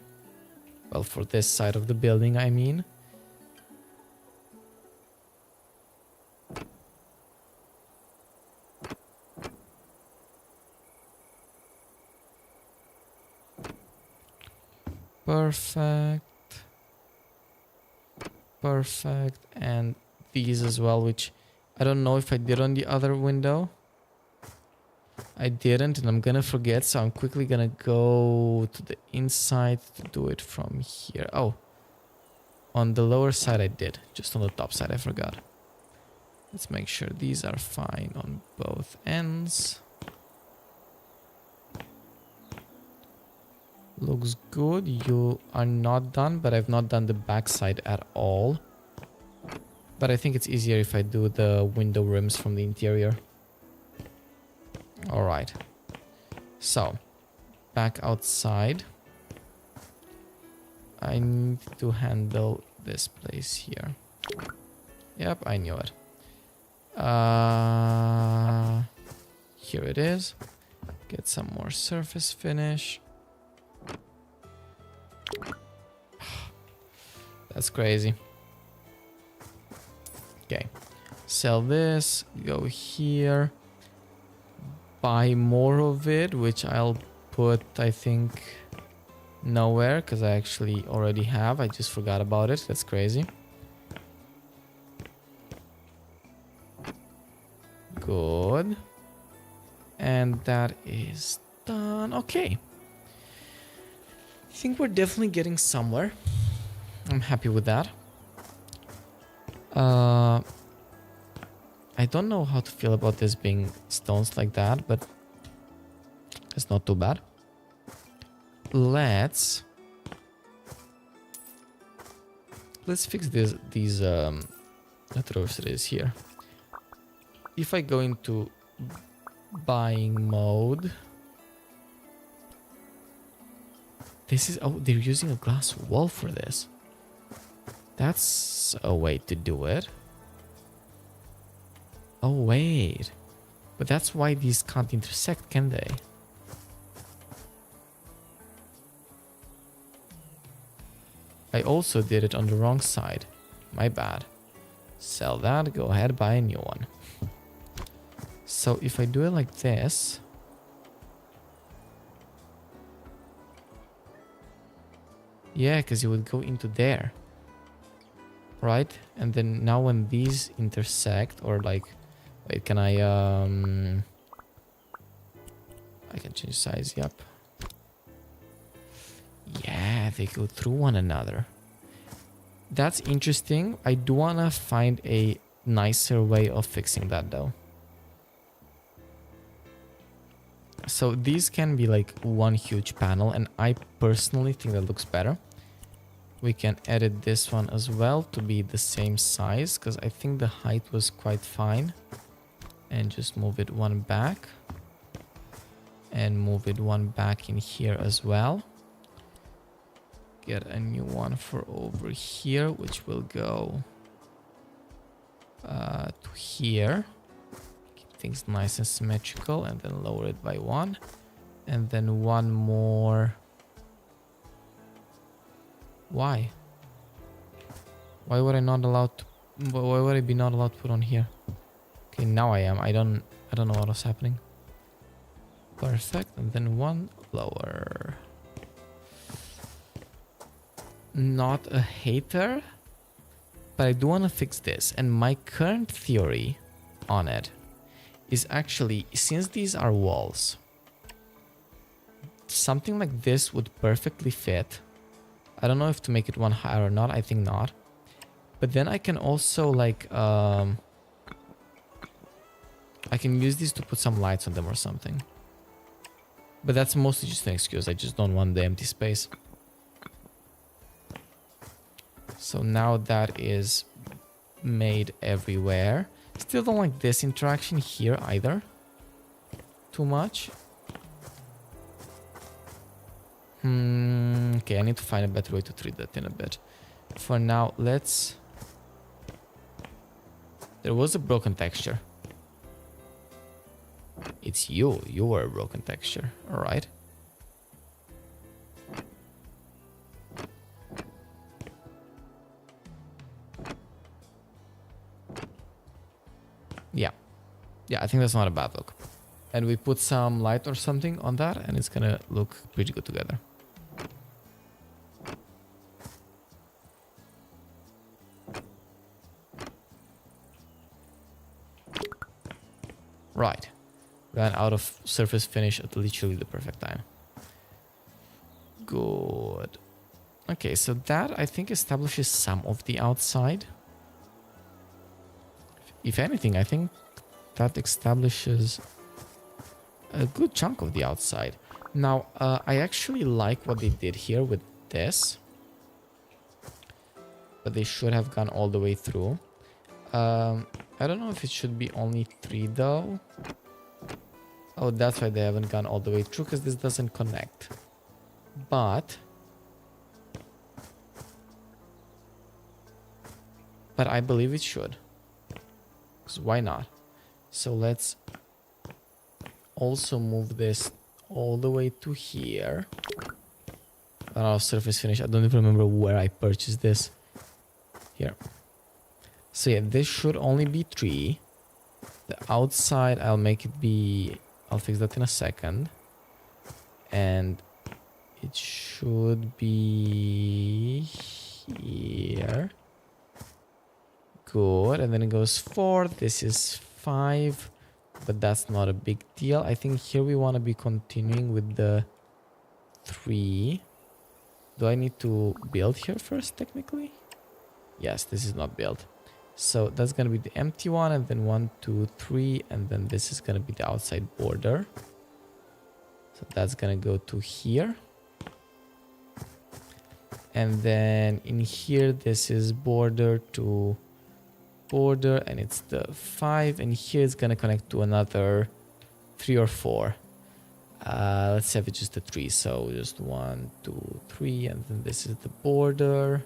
Well, for this side of the building, I mean. Perfect. Perfect. And these as well, which I don't know if I did on the other window. I didn't, and I'm gonna forget, so I'm quickly gonna go to the inside to do it from here. Oh, on the lower side I did, just on the top side I forgot. Let's make sure these are fine on both ends. Looks good. You are not done, but I've not done the back side at all. But I think it's easier if I do the window rims from the interior. All right. So, back outside. I need to handle this place here. Yep, I knew it. Here it is. Get some more surface finish. That's crazy. Okay. Sell this. Go here. Buy more of it, which I'll put, I think, nowhere, because I actually already have. I just forgot about it. That's crazy. Good. And that is done. Okay. I think we're definitely getting somewhere. I'm happy with that. I don't know how to feel about this being stones like that, but it's not too bad. Let's fix these atrocities here. If I go into buying mode, this is, oh, they're using a glass wall for this. That's a way to do it. Oh, wait. But that's why these can't intersect, can they? I also did it on the wrong side. My bad. Sell that. Go ahead, buy a new one. So if I do it like this... Yeah, because it would go into there. Right? And then now when these intersect, or like... Wait, can I can change size, yep. Yeah, they go through one another. That's interesting. I do want to find a nicer way of fixing that though. So these can be like one huge panel, and I personally think that looks better. We can edit this one as well to be the same size, because I think the height was quite fine. And just move it one back. And move it one back in here as well. Get a new one for over here, which will go to here. Keep things nice and symmetrical, and then lower it by 1. And then one more. Why? Why would I not allowed to? Why would I be not allowed to put on here? Okay, now I am. I don't know what was happening. Perfect. And then one lower. Not a hater, but I do want to fix this. And my current theory on it is actually, since these are walls, something like this would perfectly fit. I don't know if to make it one higher or not. I think not. But then I can also like I can use these to put some lights on them or something. But that's mostly just an excuse. I just don't want the empty space. So now that is made everywhere. Still don't like this interaction here either. Too much. Okay, I need to find a better way to treat that in a bit. For now, let's... There was a broken texture. It's you. You were a broken texture. Alright. Yeah. Yeah, I think that's not a bad look. And we put some light or something on that, and it's gonna look pretty good together. Right. Ran out of surface finish at literally the perfect time. Good. Okay, so that I think establishes some of the outside. If anything, I think that establishes a good chunk of the outside. Now, I actually like what they did here with this. But they should have gone all the way through. I don't know if it should be only 3 though. Oh, that's why they haven't gone all the way through, because this doesn't connect. But I believe it should. Because why not? So let's also move this all the way to here. Our surface finish. I don't even remember where I purchased this. Here. So yeah, this should only be 3. The outside, I'll make it be... I'll fix that in a second. And it should be here. Good. And then it goes 4. This is 5. But that's not a big deal. I think here we want to be continuing with the 3. Do I need to build here first, technically? Yes, this is not built. So that's going to be the empty one, and then 1, 2, 3, and then this is going to be the outside border. So that's going to go to here. And then in here, this is border to border, and it's the 5, and here it's going to connect to another 3 or 4. Let's have it just a 3. So just 1, 2, 3, and then this is the border.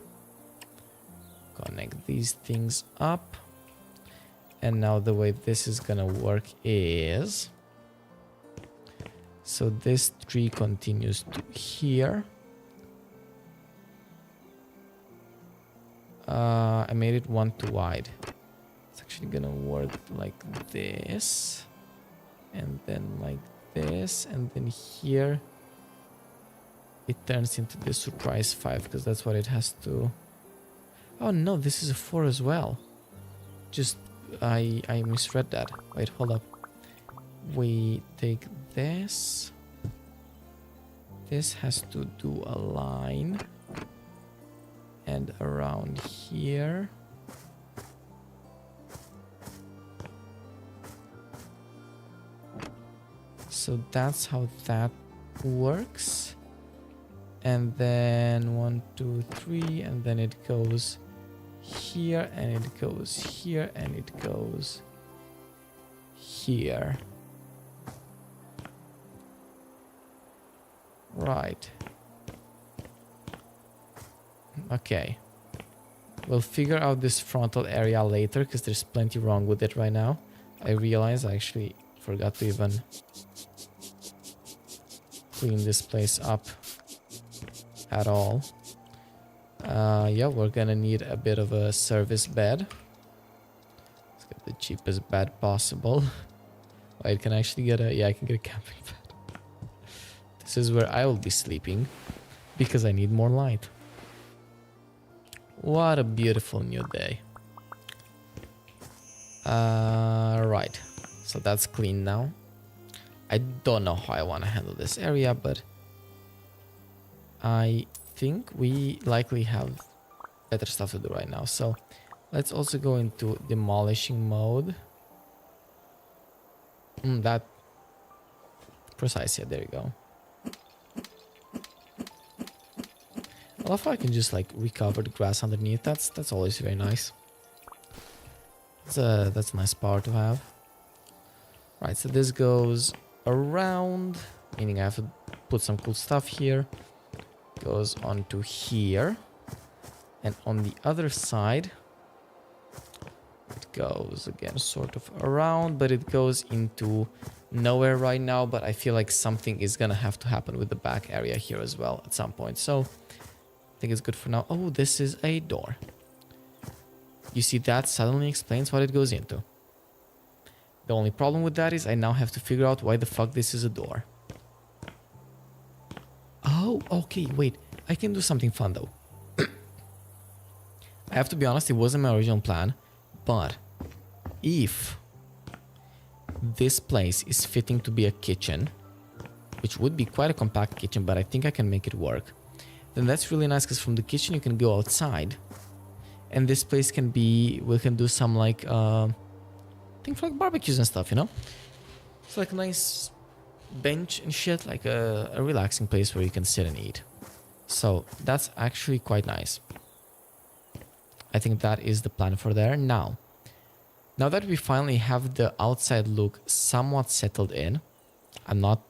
Connect these things up. And now the way this is gonna work is, so this 3 continues to here. I made it 1 too wide. It's actually gonna work like this, and then like this, and then here it turns into the surprise 5, because that's what it has to. Oh no, this is a 4 as well. Just, I misread that. Wait, hold up. We take this. This has to do a line. And around here. So that's how that works. And then 1, 2, 3, and then it goes here, and it goes here, and it goes here. Right. Okay. We'll figure out this frontal area later because there's plenty wrong with it right now. I realize I actually forgot to even clean this place up at all. Yeah, we're gonna need a bit of a service bed. Let's get the cheapest bed possible. Wait, can I actually get a... Yeah, I can get a camping bed. This is where I will be sleeping because I need more light. What a beautiful new day. Right. So that's clean now. I don't know how I want to handle this area, but I think we likely have better stuff to do right now. So let's also go into demolishing mode. That precise, yeah, there you go. I love how I can just like recover the grass underneath. That's always very nice. That's a nice power to have. Right, so this goes around, meaning I have to put some cool stuff here. Goes onto here, and on the other side it goes again sort of around, but it goes into nowhere right now. But I feel like something is gonna have to happen with the back area here as well at some point, so I think it's good for now. Oh, this is a door. You see, that suddenly explains what it goes into. The only problem with that is I now have to figure out why the fuck this is a door. Oh, okay, wait. I can do something fun though. I have to be honest, it wasn't my original plan, but if this place is fitting to be a kitchen, which would be quite a compact kitchen, but I think I can make it work, then that's really nice because from the kitchen you can go outside. And this place can be, we can do some like, things like barbecues and stuff, you know? It's like a nice bench and shit, like a relaxing place where you can sit and eat. So that's actually quite nice. I think that is the plan for there. Now that we finally have the outside look somewhat settled in, I'm not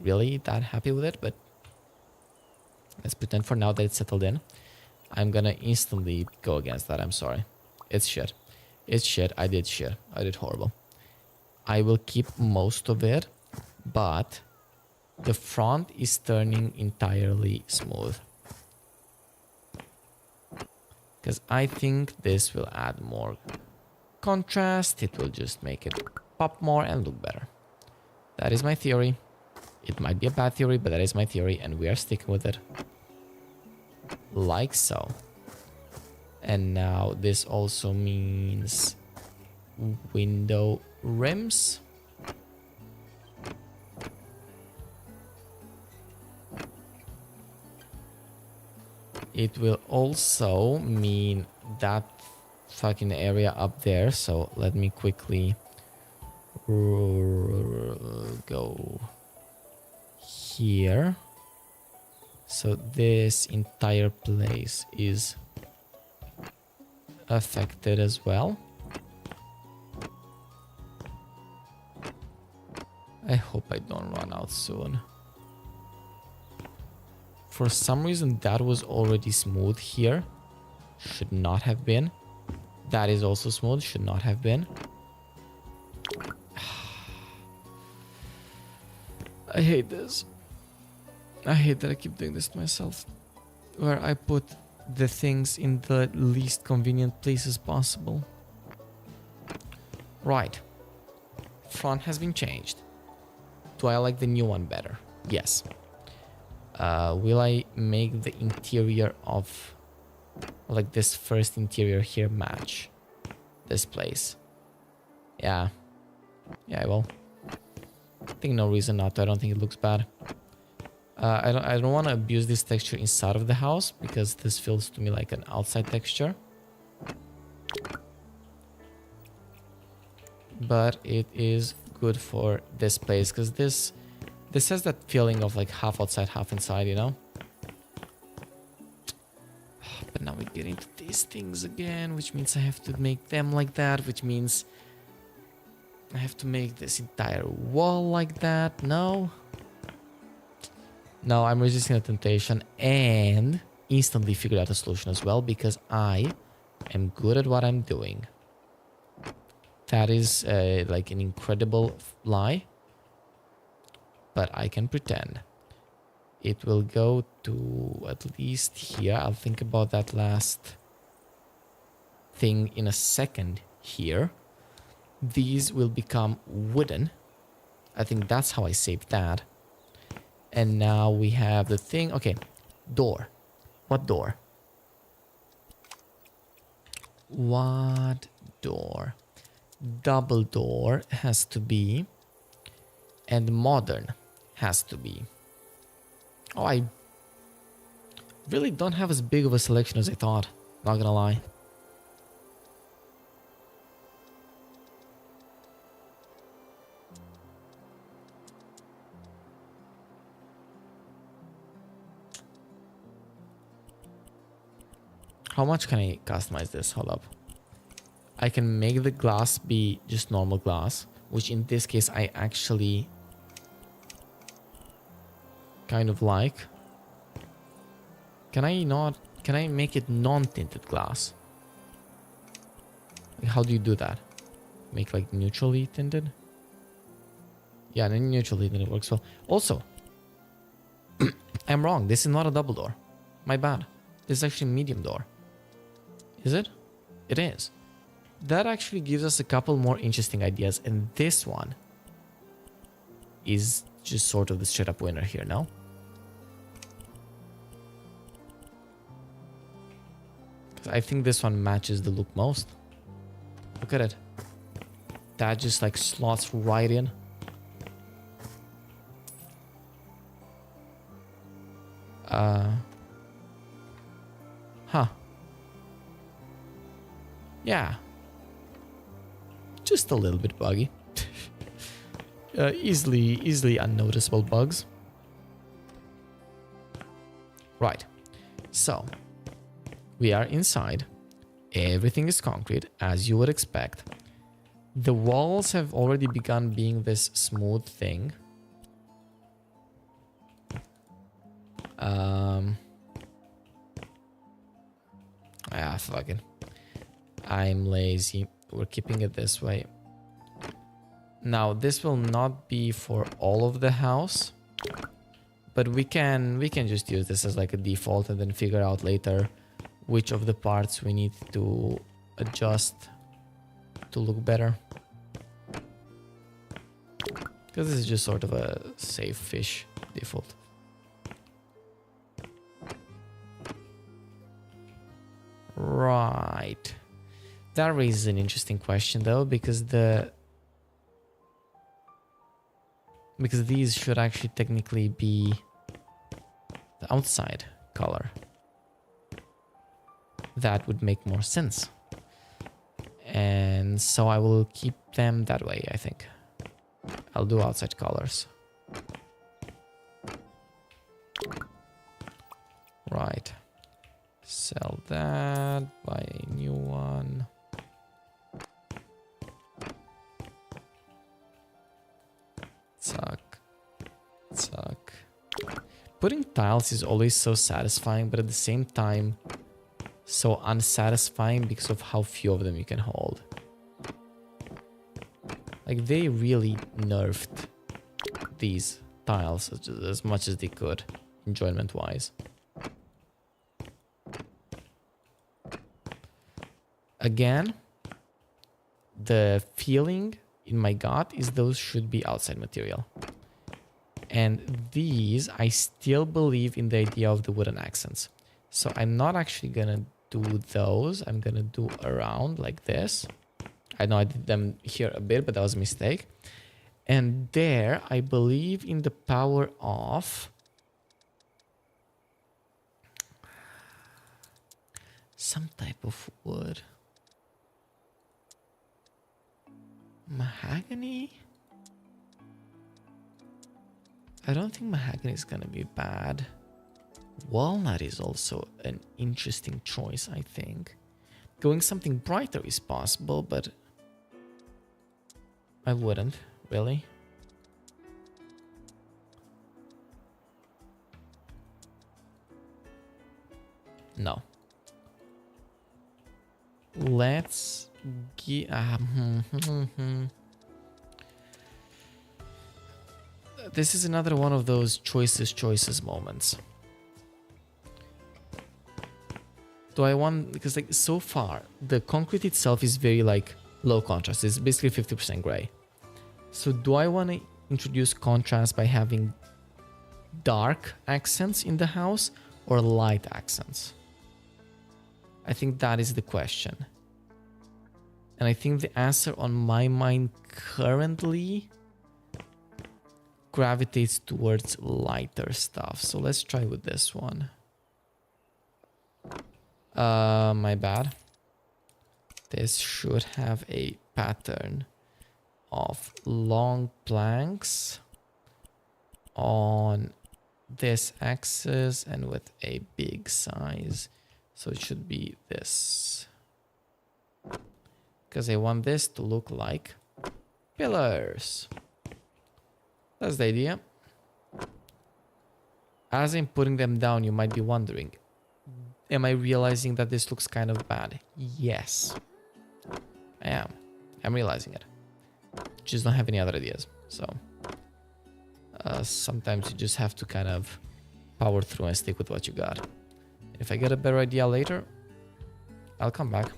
really that happy with it, but let's pretend for now that it's settled in. I'm gonna instantly go against that. I'm sorry. It's shit. It's shit. I did shit. I did horrible. I will keep most of it, but the front is turning entirely smooth. Because I think this will add more contrast. It will just make it pop more and look better. That is my theory. It might be a bad theory, but that is my theory, and we are sticking with it. Like so. And now this also means window rims. It will also mean that fucking area up there. So let me quickly go here. So this entire place is affected as well. I hope I don't run out soon. For some reason that was already smooth here. Should not have been. That is also smooth. Should not have been. I hate this. I hate that I keep doing this to myself. Where I put the things in the least convenient places possible. Right. Front has been changed. Do I like the new one better? Yes. Will I make the interior of like this first interior here match this place? Yeah. Yeah, I will. I think no reason not to. I don't think it looks bad. I don't want to abuse this texture inside of the house because this feels to me like an outside texture. But it is good for this place because this has that feeling of like half outside, half inside, you know? But now we get into these things again, which means I have to make them like that, which means I have to make this entire wall like that. No. No, I'm resisting the temptation. And instantly figured out a solution as well, because I am good at what I'm doing. That is like an incredible lie, but I can pretend. It will go to at least here. I'll think about that last thing in a second here. These will become wooden. I think that's how I saved that. And now we have the thing. Okay, door. What door? What door? Double door has to be. And modern has to be. Oh, I really don't have as big of a selection as I thought. Not gonna lie. How much can I customize this? Hold up. I can make the glass be just normal glass, which in this case I actually kind of like. Can I make it non-tinted glass? Like, how do you do that? Make like neutrally tinted? Yeah, neutrally tinted works well. Also, I'm wrong. This is not a double door. My bad. This is actually a medium door. Is it? It is. That actually gives us a couple more interesting ideas, and this one is just sort of the straight up winner here, no? I think this one matches the look most. Look at it. That just like slots right in. Huh. Yeah. Just a little bit buggy. Easily unnoticeable bugs. Right. So, we are inside. Everything is concrete, as you would expect. The walls have already begun being this smooth thing. Fuck it. I'm lazy. We're keeping it this way. Now, this will not be for all of the house, but we can just use this as like a default and then figure out later which of the parts we need to adjust to look better. Because this is just sort of a safe fish default. Right. That raises an interesting question though, because these should actually technically be the outside color. That would make more sense. And so I will keep them that way, I think. I'll do outside colors. Right. Sell that, buy a new one. Suck. Putting tiles is always so satisfying, but at the same time, so unsatisfying because of how few of them you can hold. Like, they really nerfed these tiles as much as they could, enjoyment-wise. Again, the feeling in my gut is those should be outside material. And these, I still believe in the idea of the wooden accents. So I'm not actually gonna do those. I'm gonna do around like this. I know I did them here a bit, but that was a mistake. And there, I believe in the power of some type of wood. Mahogany? I don't think mahogany is gonna be bad. Walnut is also an interesting choice, I think. Going something brighter is possible, but I wouldn't, really. No. Let's get... This is another one of those choices moments. Do I want... Because like so far, the concrete itself is very like low contrast. It's basically 50% gray. So do I want to introduce contrast by having dark accents in the house or light accents? I think that is the question. And I think the answer on my mind currently gravitates towards lighter stuff. So let's try with this one. My bad. This should have a pattern of long planks on this axis and with a big size. So it should be this. Because I want this to look like pillars. That's the idea. As I'm putting them down, you might be wondering, am I realizing that this looks kind of bad? Yes, I am. I'm realizing it. Just don't have any other ideas. So sometimes you just have to kind of power through and stick with what you got. If I get a better idea later, I'll come back.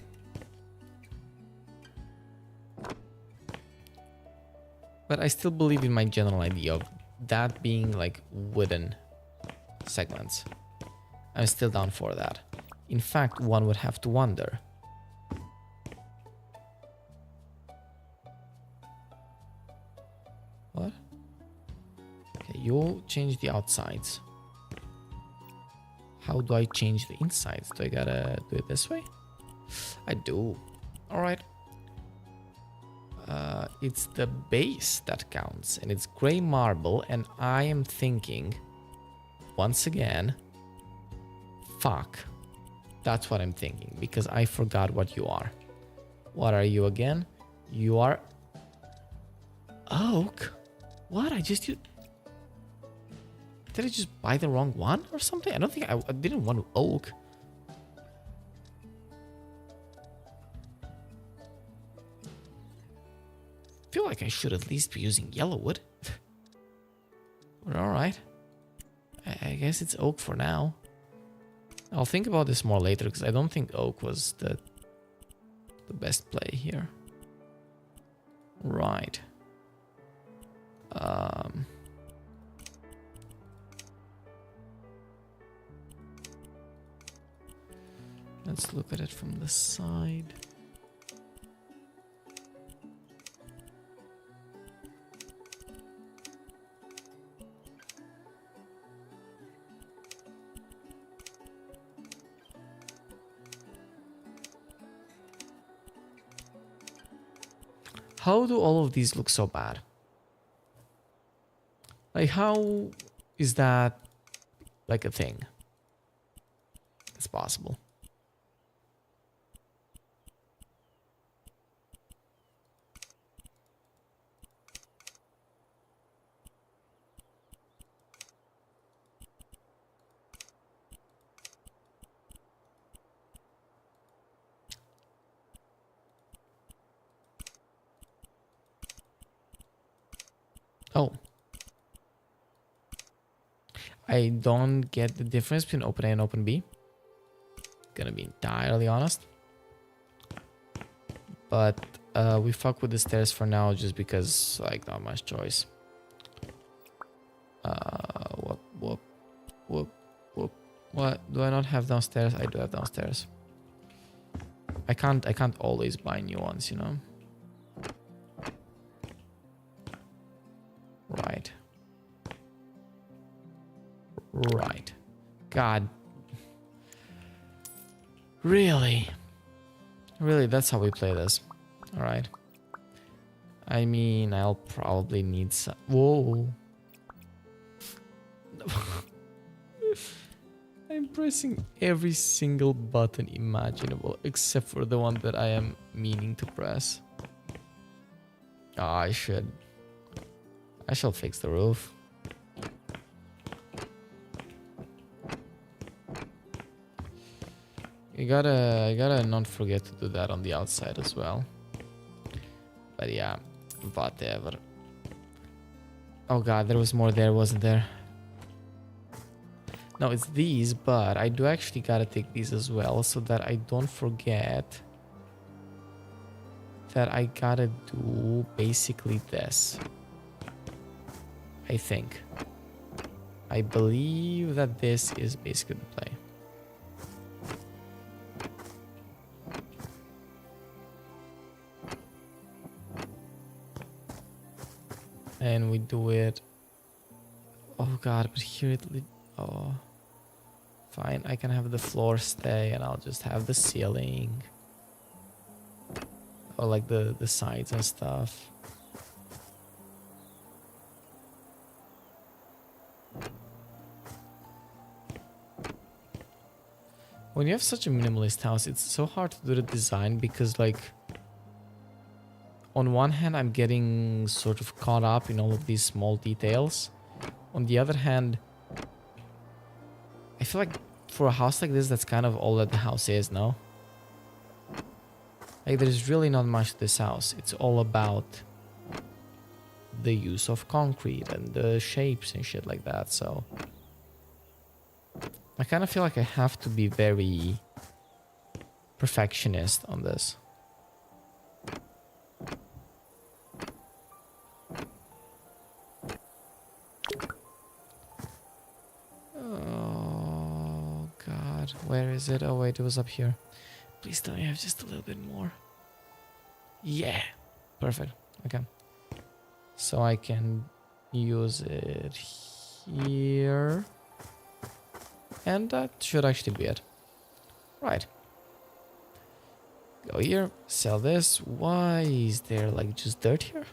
But I still believe in my general idea of that being like wooden segments. I'm still down for that. In fact, one would have to wonder. What? Okay, you change the outsides. How do I change the insides? Do I gotta do it this way? I do. All right. It's the base that counts, and it's gray marble, and I am thinking, once again, fuck. That's what I'm thinking, because I forgot what you are. What are you again? You are oak. What? Did I just buy the wrong one or something? I don't think I didn't want oak. I feel like I should at least be using yellow wood. But alright. I guess it's oak for now. I'll think about this more later, because I don't think oak was the best play here. Right. Let's look at it from the side. How do all of these look so bad? Like, how is that like a thing? It's possible. Oh. I don't get the difference between open A and open B. Gonna be entirely honest. But we fuck with the stairs for now just because, like, not much choice. What? Do I not have downstairs? I do have downstairs. I can't always buy new ones, you know? Right. Right. God. Really? Really, that's how we play this. Alright. I mean, I'll probably need some... Whoa. I'm pressing every single button imaginable, except for the one that I am meaning to press. Oh, I shall fix the roof. I gotta not forget to do that on the outside as well. But yeah, whatever. Oh god, there was more there, wasn't there? No, it's these, but I do actually gotta take these as well so that I don't forget that I gotta do basically this. I think. I believe that this is basically the play. And we do it. Oh god, but here it. Oh. Fine, I can have the floor stay and I'll just have the ceiling. Or like the sides and stuff. When you have such a minimalist house, it's so hard to do the design because like on one hand I'm getting sort of caught up in all of these small details. On the other hand, I feel like for a house like this, that's kind of all that the house is, no? Like there's really not much to this house. It's all about the use of concrete and the shapes and shit like that, so I kind of feel like I have to be very perfectionist on this. Oh god, where is it? Oh wait, it was up here. Please tell me I have just a little bit more. Yeah, perfect. Okay, so I can use it here. And that should actually be it. Right. Go here, sell this. Why is there like just dirt here?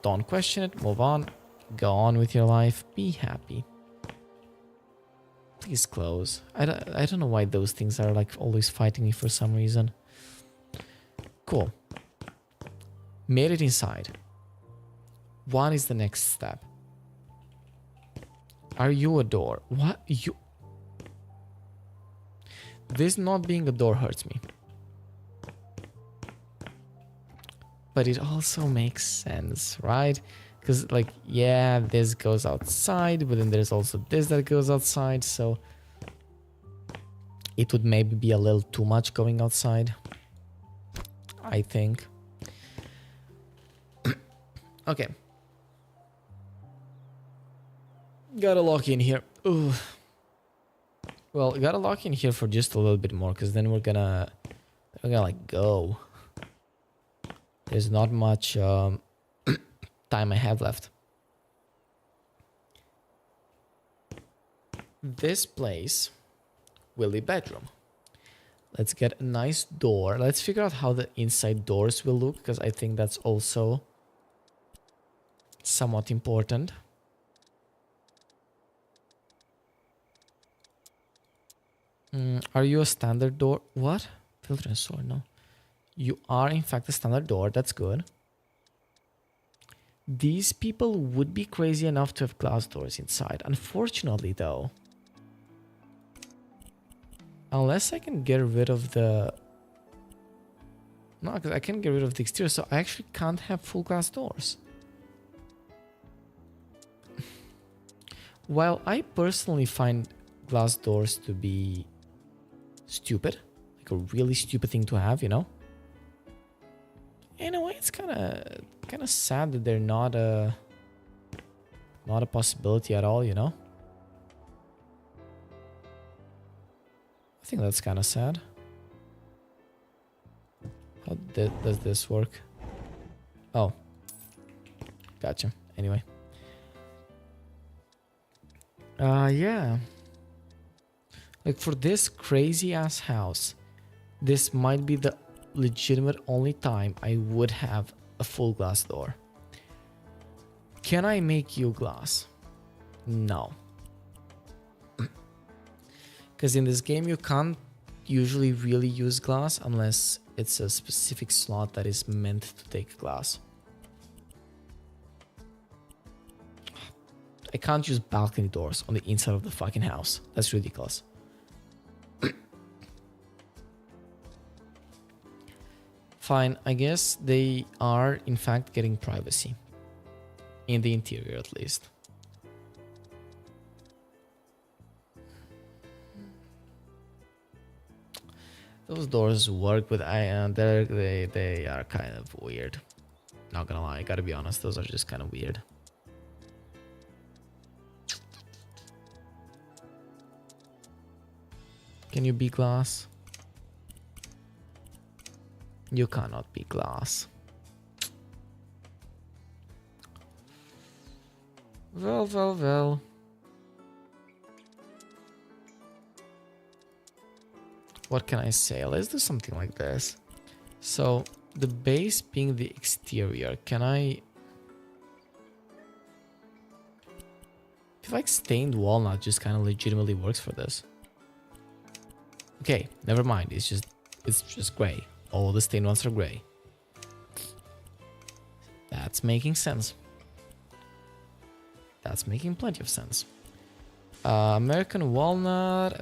Don't question it, move on. Go on with your life, be happy. Please close. I don't know why those things are like always fighting me for some reason. Cool. Made it inside. What is the next step? Are you a door? What? You... This not being a door hurts me. But it also makes sense, right? Because, like, yeah, this goes outside, but then there's also this that goes outside, so it would maybe be a little too much going outside, I think. Okay. Gotta lock in here. Ooh. Well, gotta lock in here for just a little bit more, because then we're gonna like go. There's not much time I have left. This place will be bedroom. Let's get a nice door. Let's figure out how the inside doors will look, because I think that's also somewhat important. Are you a standard door? What? Filter and sword, no. You are in fact a standard door, that's good. These people would be crazy enough to have glass doors inside. Unfortunately though, unless I can get rid of the... No, because I can get rid of the exterior, so I actually can't have full glass doors. While I personally find glass doors to be stupid, like a really stupid thing to have, you know? In a way, it's kind of sad that they're not a possibility at all, you know? I think that's kind of sad. How does this work? Oh, gotcha. Anyway, yeah. Like for this crazy ass house, this might be the legitimate only time I would have a full glass door. Can I make you glass? No. Because in this game you can't usually really use glass unless it's a specific slot that is meant to take glass. I can't use balcony doors on the inside of the fucking house. That's ridiculous. Fine, I guess they are in fact getting privacy. In the interior at least. Those doors work, but they are kind of weird. Not gonna lie, I gotta be honest, those are just kind of weird. Can you be glass? You cannot be glass. Well. What can I say? Let's do something like this. So, the base being the exterior, can I... I feel like stained walnut just kind of legitimately works for this. Okay, never mind. It's just gray. All the stained ones are gray. That's making sense. That's making plenty of sense. American walnut,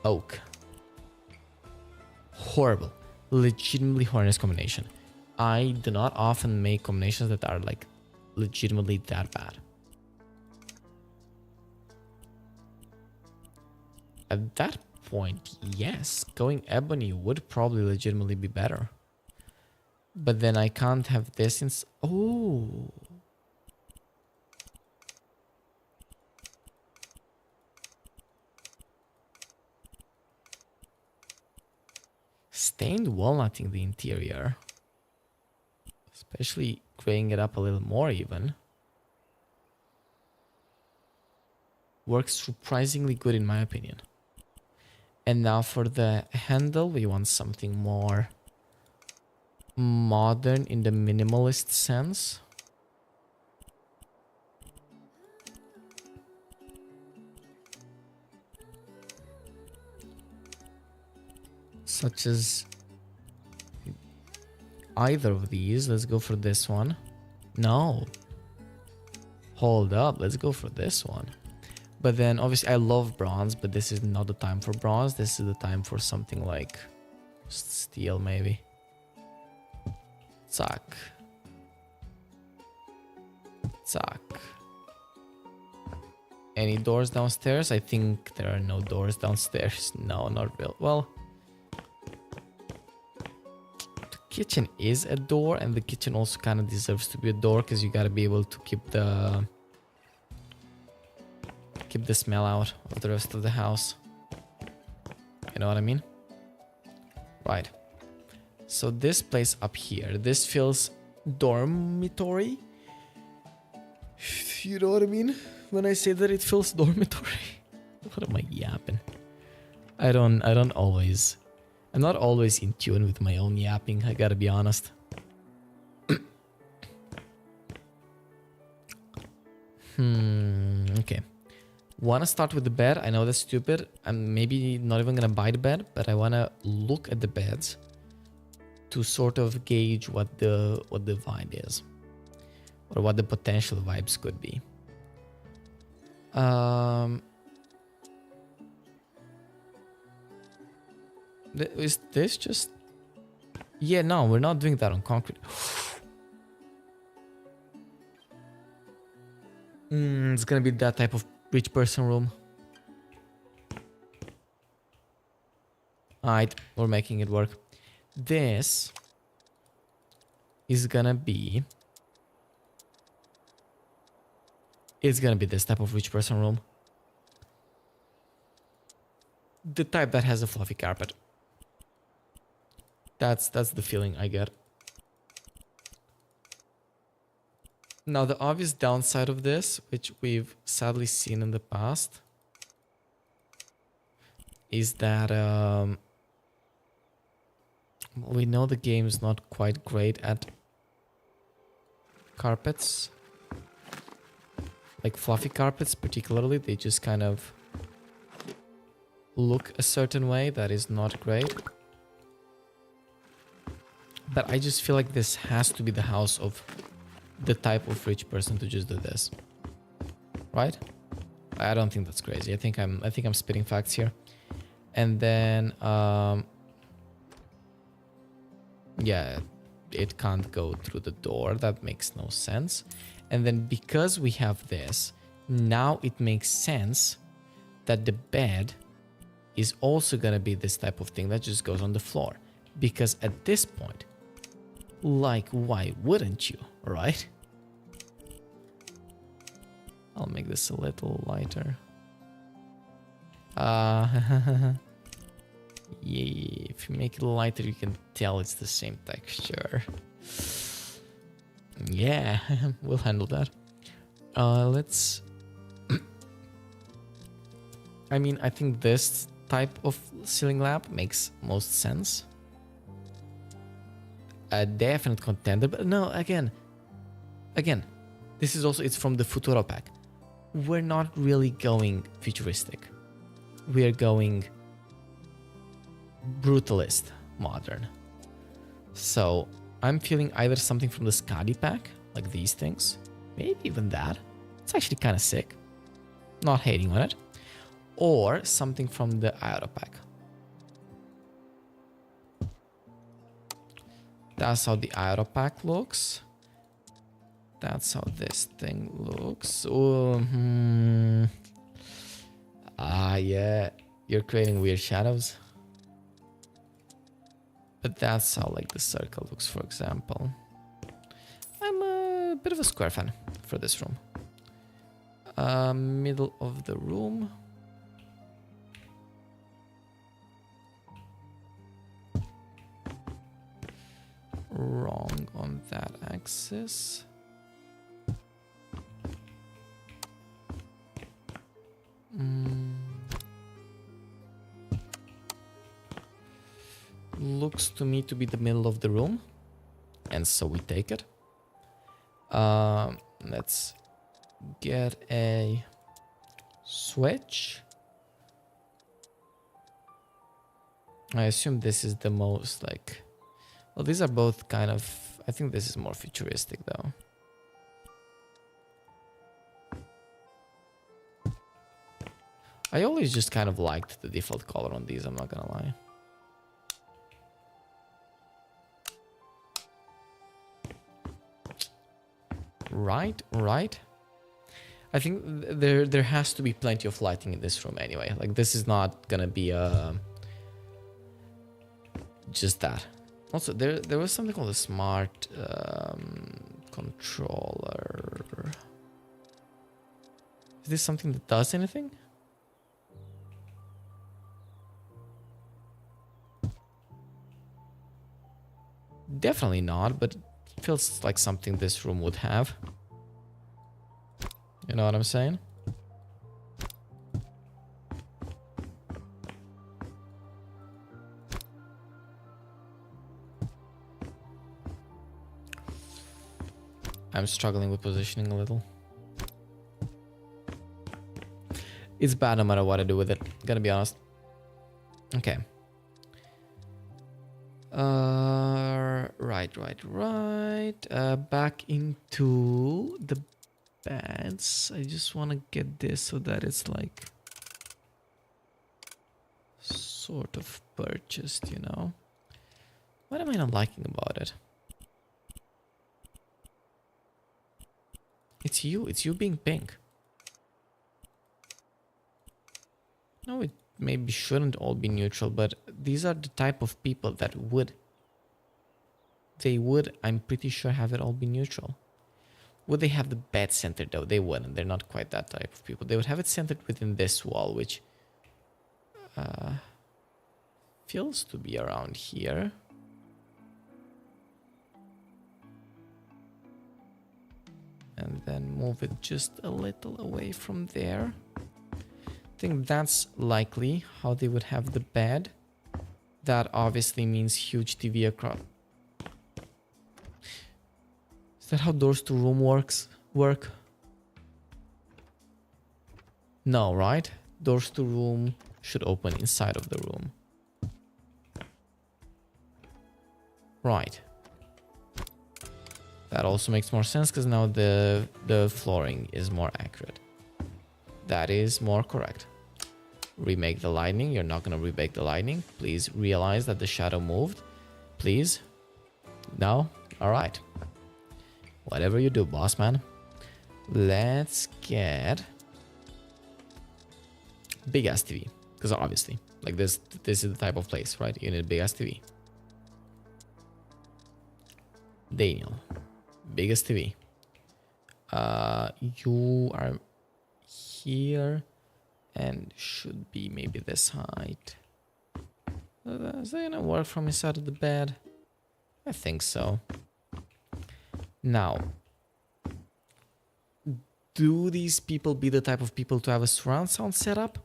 oak. Horrible. Legitimately horrendous combination. I do not often make combinations that are like legitimately that bad. At that point, yes, going ebony would probably legitimately be better. But then I can't have this in... Oh. Stained walnut in the interior. Especially graying it up a little more even. Works surprisingly good in my opinion. And now for the handle, we want something more modern in the minimalist sense. Such as either of these. Let's go for this one. No. Hold up, let's go for this one. But then obviously I love bronze, but this is not the time for bronze. This is the time for something like steel maybe. Zack. Zack. Any doors downstairs? I think there are no doors downstairs. No, not real. Well, the kitchen is a door, and the kitchen also kind of deserves to be a door because you gotta be able to keep the smell out of the rest of the house. You know what I mean? Right. So this place up here, this feels dormitory. You know what I mean? When I say that it feels dormitory. What am I yapping? I'm not always in tune with my own yapping, I gotta be honest. Okay. Wanna start with the bed. I know that's stupid. I'm maybe not even gonna buy the bed, but I wanna look at the beds to sort of gauge what the vibe is, or what the potential vibes could be. Is this just... Yeah, no, we're not doing that on concrete. It's gonna be that type of rich person room. Alright, we're making it work. This is gonna be... It's gonna be this type of rich person room. The type that has a fluffy carpet. That's the feeling I get. Now the obvious downside of this, which we've sadly seen in the past, is that we know the game is not quite great at carpets. Like fluffy carpets particularly, they just kind of look a certain way that is not great. But I just feel like this has to be the house of the type of rich person to just do this. Right? I don't think that's crazy. I think I'm spitting facts here. And then Yeah, it can't go through the door. That makes no sense. And then because we have this, now it makes sense that the bed is also gonna be this type of thing that just goes on the floor. Because at this point, like, why wouldn't you, right? I'll make this a little lighter. Yeah, if you make it lighter, you can tell it's the same texture. Yeah, we'll handle that. Let's... I mean, I think this type of ceiling lamp makes most sense. A definite contender, but no, again, this is also, it's from the Futuro pack. We're not really going futuristic. We're going brutalist modern. So I'm feeling either something from the Skadi pack, like these things, maybe even that. It's actually kind of sick. Not hating on it. Or something from the Iota pack. That's how the Iota pack looks. That's how this thing looks. Yeah, you're creating weird shadows. But that's how like the circle looks, for example. I'm a bit of a square fan for this room. Middle of the room. Wrong on that axis. Looks to me to be the middle of the room, and so we take it. Let's get a switch. I assume this is the most like... Well, these are both kind of... I think this is more futuristic though. I always just kind of liked the default color on these, I'm not gonna lie. Right. I think there has to be plenty of lighting in this room anyway. Like, this is not gonna be just that. Also, there was something called a smart controller. Is this something that does anything? Definitely not, but it feels like something this room would have. You know what I'm saying? I'm struggling with positioning a little. It's bad no matter what I do with it, gotta be honest. Okay. Right. Back into the beds. I just want to get this so that it's like sort of purchased, you know? What am I not liking about it? It's you being pink. No, it maybe shouldn't all be neutral, but these are the type of people that would. They would, I'm pretty sure, have it all be neutral. Would they have the bed centered though? They wouldn't. They're not quite that type of people. They would have it centered within this wall, which feels to be around here. And then move it just a little away from there. I think that's likely how they would have the bed. That obviously means huge TV across. Is that how doors to room work? No, right? Doors to room should open inside of the room. Right. That also makes more sense because now the flooring is more accurate. That is more correct. Remake the lightning. You're not going to remake the lightning. Please realize that the shadow moved. Please. No? Alright. Whatever you do, boss man. Let's get big ass TV. Because obviously, like this is the type of place, right? You need big ass TV. Daniel, biggest TV. You are here and should be maybe this height. Is that gonna work from inside of the bed? I think so. Now, do these people be the type of people to have a surround sound setup?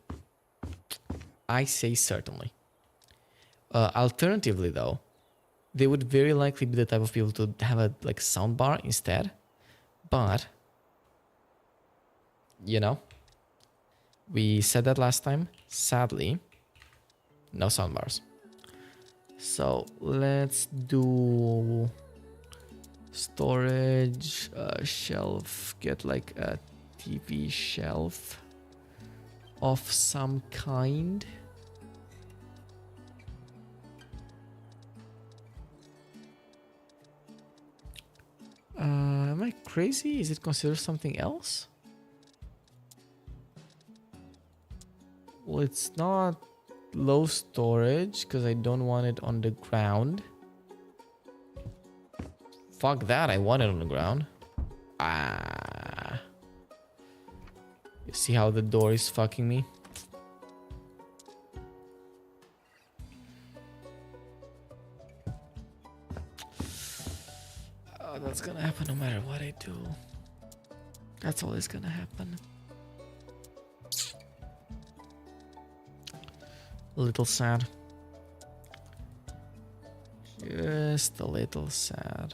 I say certainly. Alternatively though, they would very likely be the type of people to have a like sound bar instead. But, you know, we said that last time. Sadly, no sound bars. So let's do storage, shelf, get like a TV shelf of some kind. Am I crazy? Is it considered something else? Well, it's not low storage because I don't want it on the ground. Fuck that, I want it on the ground. Ah. You see how the door is fucking me? Oh, that's gonna happen no matter what I do. That's always gonna happen. A little sad. Just a little sad.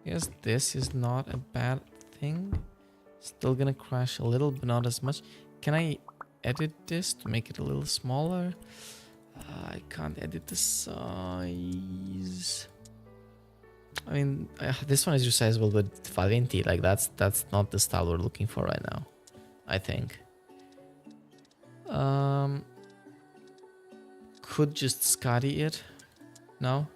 Yes, this is not a bad thing. Still gonna crash a little, but not as much. Can I edit this to make it a little smaller? I can't edit the size. I mean, this one is resizable, but 520, like that's not the style we're looking for right now, I think. Could just Scotty it? No?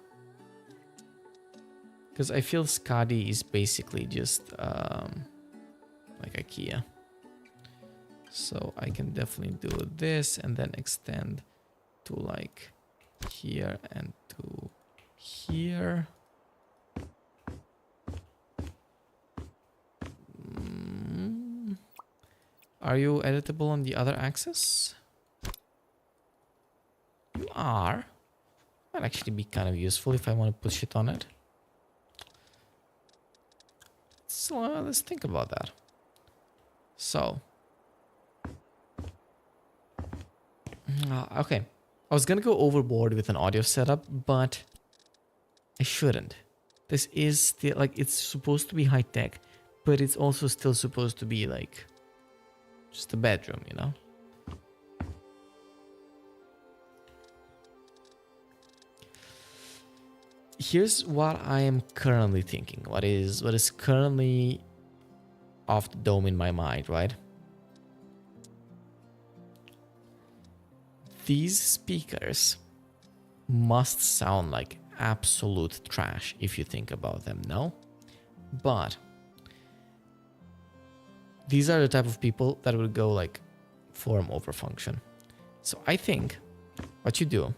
Because I feel Scotty is basically just like IKEA. So I can definitely do this and then extend to like here and to here. Are you editable on the other axis? You are. Might actually be kind of useful if I want to put shit on it. So let's think about that. So. Okay. I was gonna go overboard with an audio setup, but I shouldn't. This is still like, it's supposed to be high tech, but it's also still supposed to be like just a bedroom, you know? Here's what I am currently thinking. What is currently off the dome in my mind, right? These speakers must sound like absolute trash if you think about them, no? But these are the type of people that would go like form over function. So I think what you do,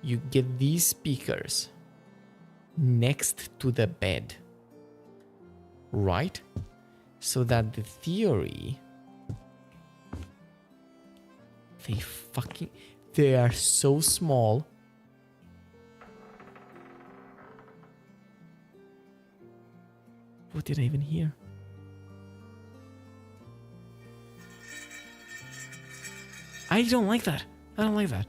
you get these speakers next to the bed, right? So that the theory, they are so small. What did I even hear? I don't like that. I don't like that.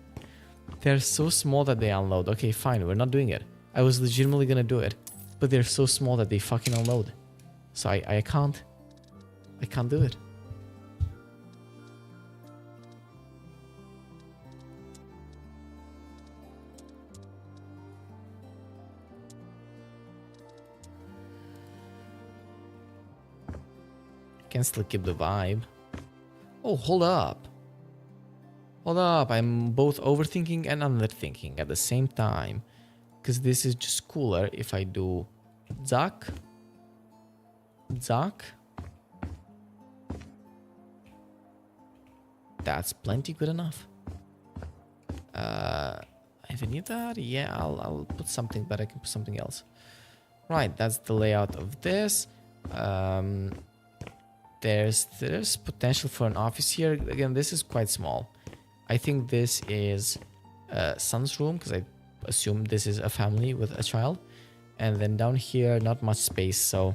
They're so small that they unload. Okay, fine, we're not doing it. I was legitimately gonna do it, but they're so small that they fucking unload. So I can't do it. Can still keep the vibe. Oh, hold up. Hold up. I'm both overthinking and underthinking at the same time. Because this is just cooler if I do Zack. Zack. That's plenty good enough. If I need that, yeah, I'll put something, but I can put something else. Right, that's the layout of this. There's potential for an office here. Again, this is quite small. I think this is son's room because I assume this is a family with a child. And then down here, not much space. So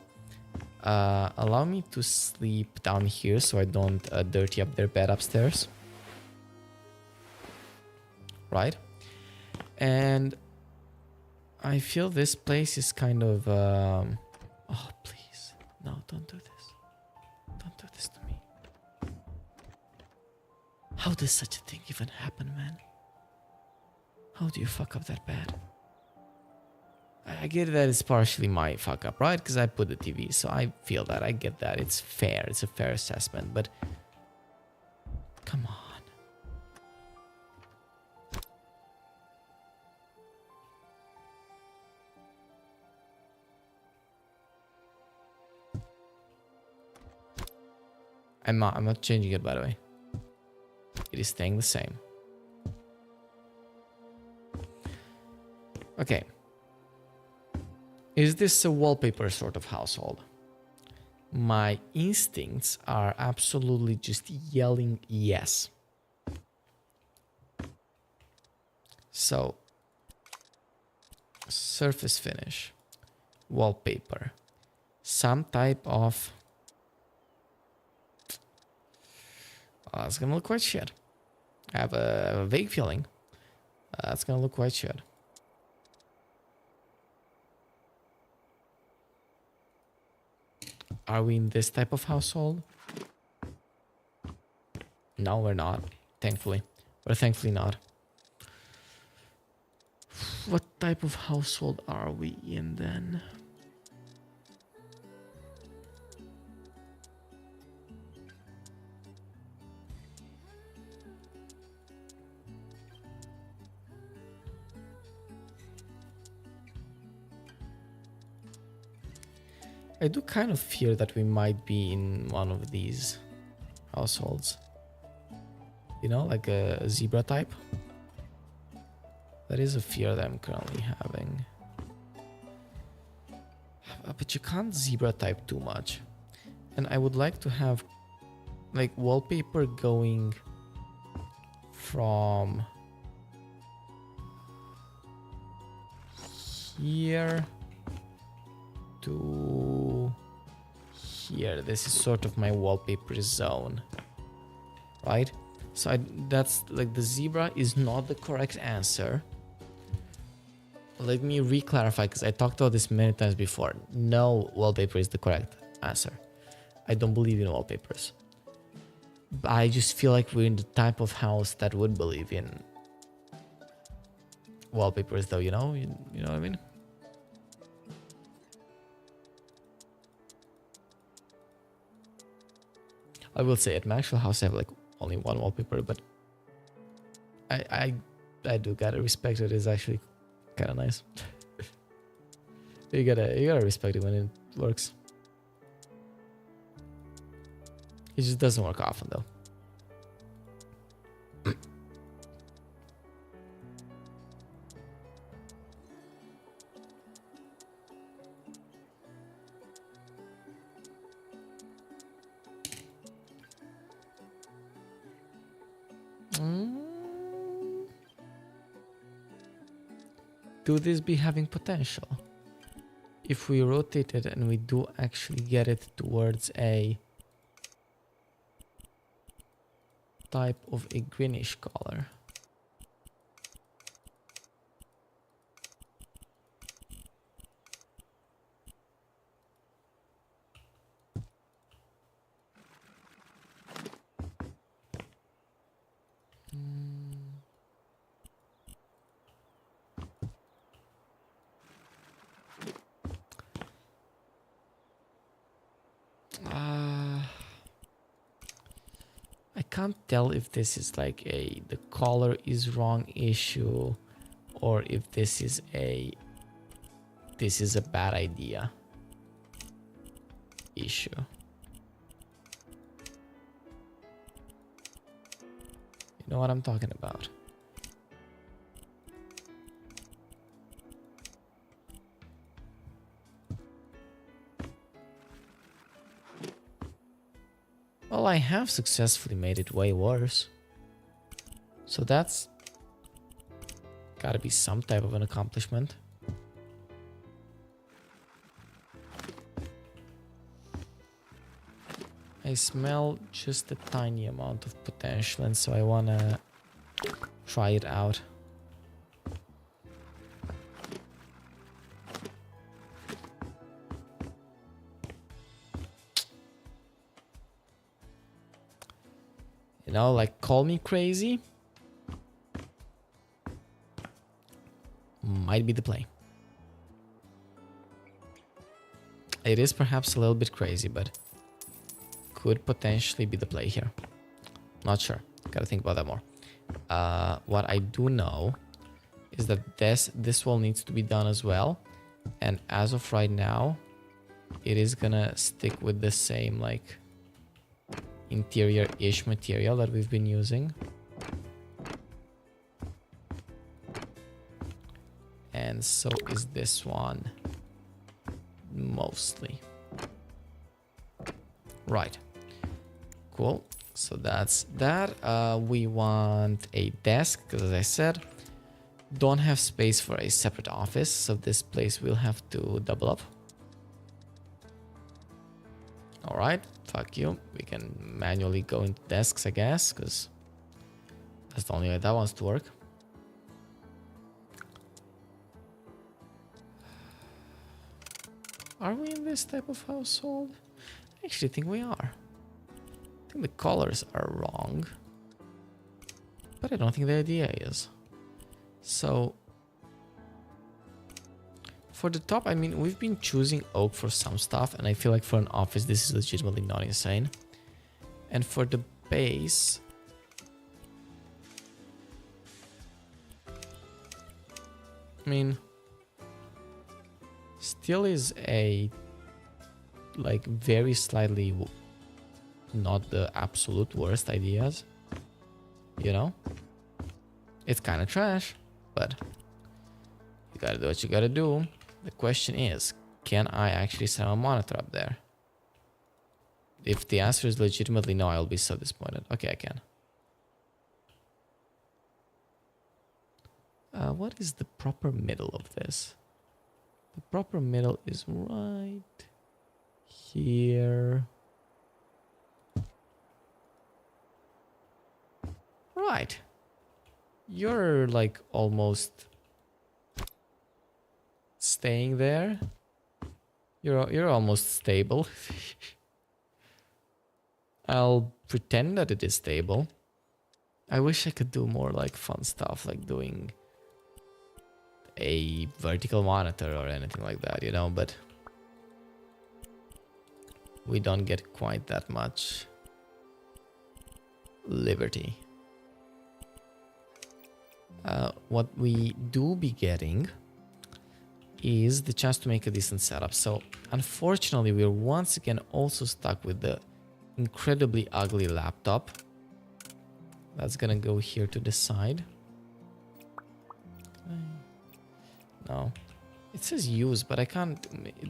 allow me to sleep down here so I don't dirty up their bed upstairs. Right? And I feel this place is kind of... oh, please. No, don't do this. Don't do this to me. How does such a thing even happen, man? How do you fuck up that bad? I get that it's partially my fuck up, right? Because I put the TV, so I feel that. I get that. It's fair. It's a fair assessment, but... Come on. I'm not changing it, by the way. It is staying the same. Okay. Is this a wallpaper sort of household? My instincts are absolutely just yelling yes. So, surface finish, wallpaper, some type of... it's gonna look quite shit. I have a vague feeling. It's gonna look quite shit. Are we in this type of household? No, we're not. Thankfully. We're thankfully not. What type of household are we in then? I do kind of fear that we might be in one of these households. You know, like a zebra type. That is a fear that I'm currently having. But you can't zebra type too much. And I would like to have like wallpaper going from here to here. This is sort of my wallpaper zone, right? So that's like the zebra is not the correct answer. Let me re-clarify because I talked about this many times before. No wallpaper is the correct answer. I don't believe in wallpapers. But I just feel like we're in the type of house that would believe in wallpapers though, you know? You know what I mean? I will say at my actual house I have like only one wallpaper, but I do gotta respect it. It's actually kind of nice. you gotta respect it when it works. It just doesn't work often though. Do this be having potential? If we rotate it and we do actually get it towards a type of a greenish color. I can't tell if this is like the color is wrong issue or if this is a bad idea issue. You know what I'm talking about. Well, I have successfully made it way worse. So that's gotta be some type of an accomplishment. I smell just a tiny amount of potential, and so I wanna try it out. You know, like, call me crazy. Might be the play. It is perhaps a little bit crazy, but could potentially be the play here. Not sure. Gotta think about that more. What I do know is that this wall needs to be done as well. And as of right now, it is gonna stick with the same, like, interior-ish material that we've been using. And so is this one. Mostly. Right. Cool. So that's that. We want a desk, because as I said, don't have space for a separate office. So this place will have to double up. Alright, fuck you. We can manually go into desks, I guess, because that's the only way that wants to work. Are we in this type of household? I actually think we are. I think the colors are wrong, but I don't think the idea is. So for the top, I mean, we've been choosing oak for some stuff, and I feel like for an office, this is legitimately not insane. And for the base, I mean, still is a, like, very slightly not the absolute worst ideas, you know? It's kind of trash, but you gotta do what you gotta do. The question is, can I actually set a monitor up there? If the answer is legitimately no, I'll be so disappointed. Okay, I can. What is the proper middle of this? The proper middle is right here. Right. You're like almost staying there. You're almost stable. I'll pretend that it is stable. I wish I could do more like fun stuff, like doing a vertical monitor or anything like that, you know, but we don't get quite that much liberty. What we do be getting is the chance to make a decent setup. So unfortunately, we're once again also stuck with the incredibly ugly laptop. That's gonna go here to the side. No, it says use, but I can't.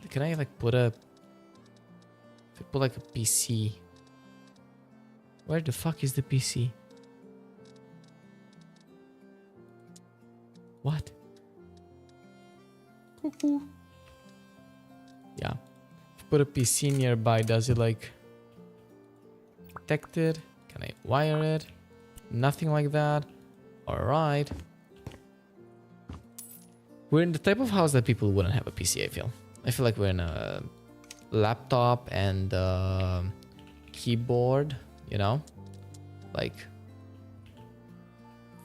Can I like put a, if I put like a PC? Where the fuck is the PC? What? Cuckoo. Yeah. If I put a PC nearby, does it like detect it? Can I wire it? Nothing like that. Alright. We're in the type of house that people wouldn't have a PC, I feel. I feel like we're in a laptop and keyboard, you know? Like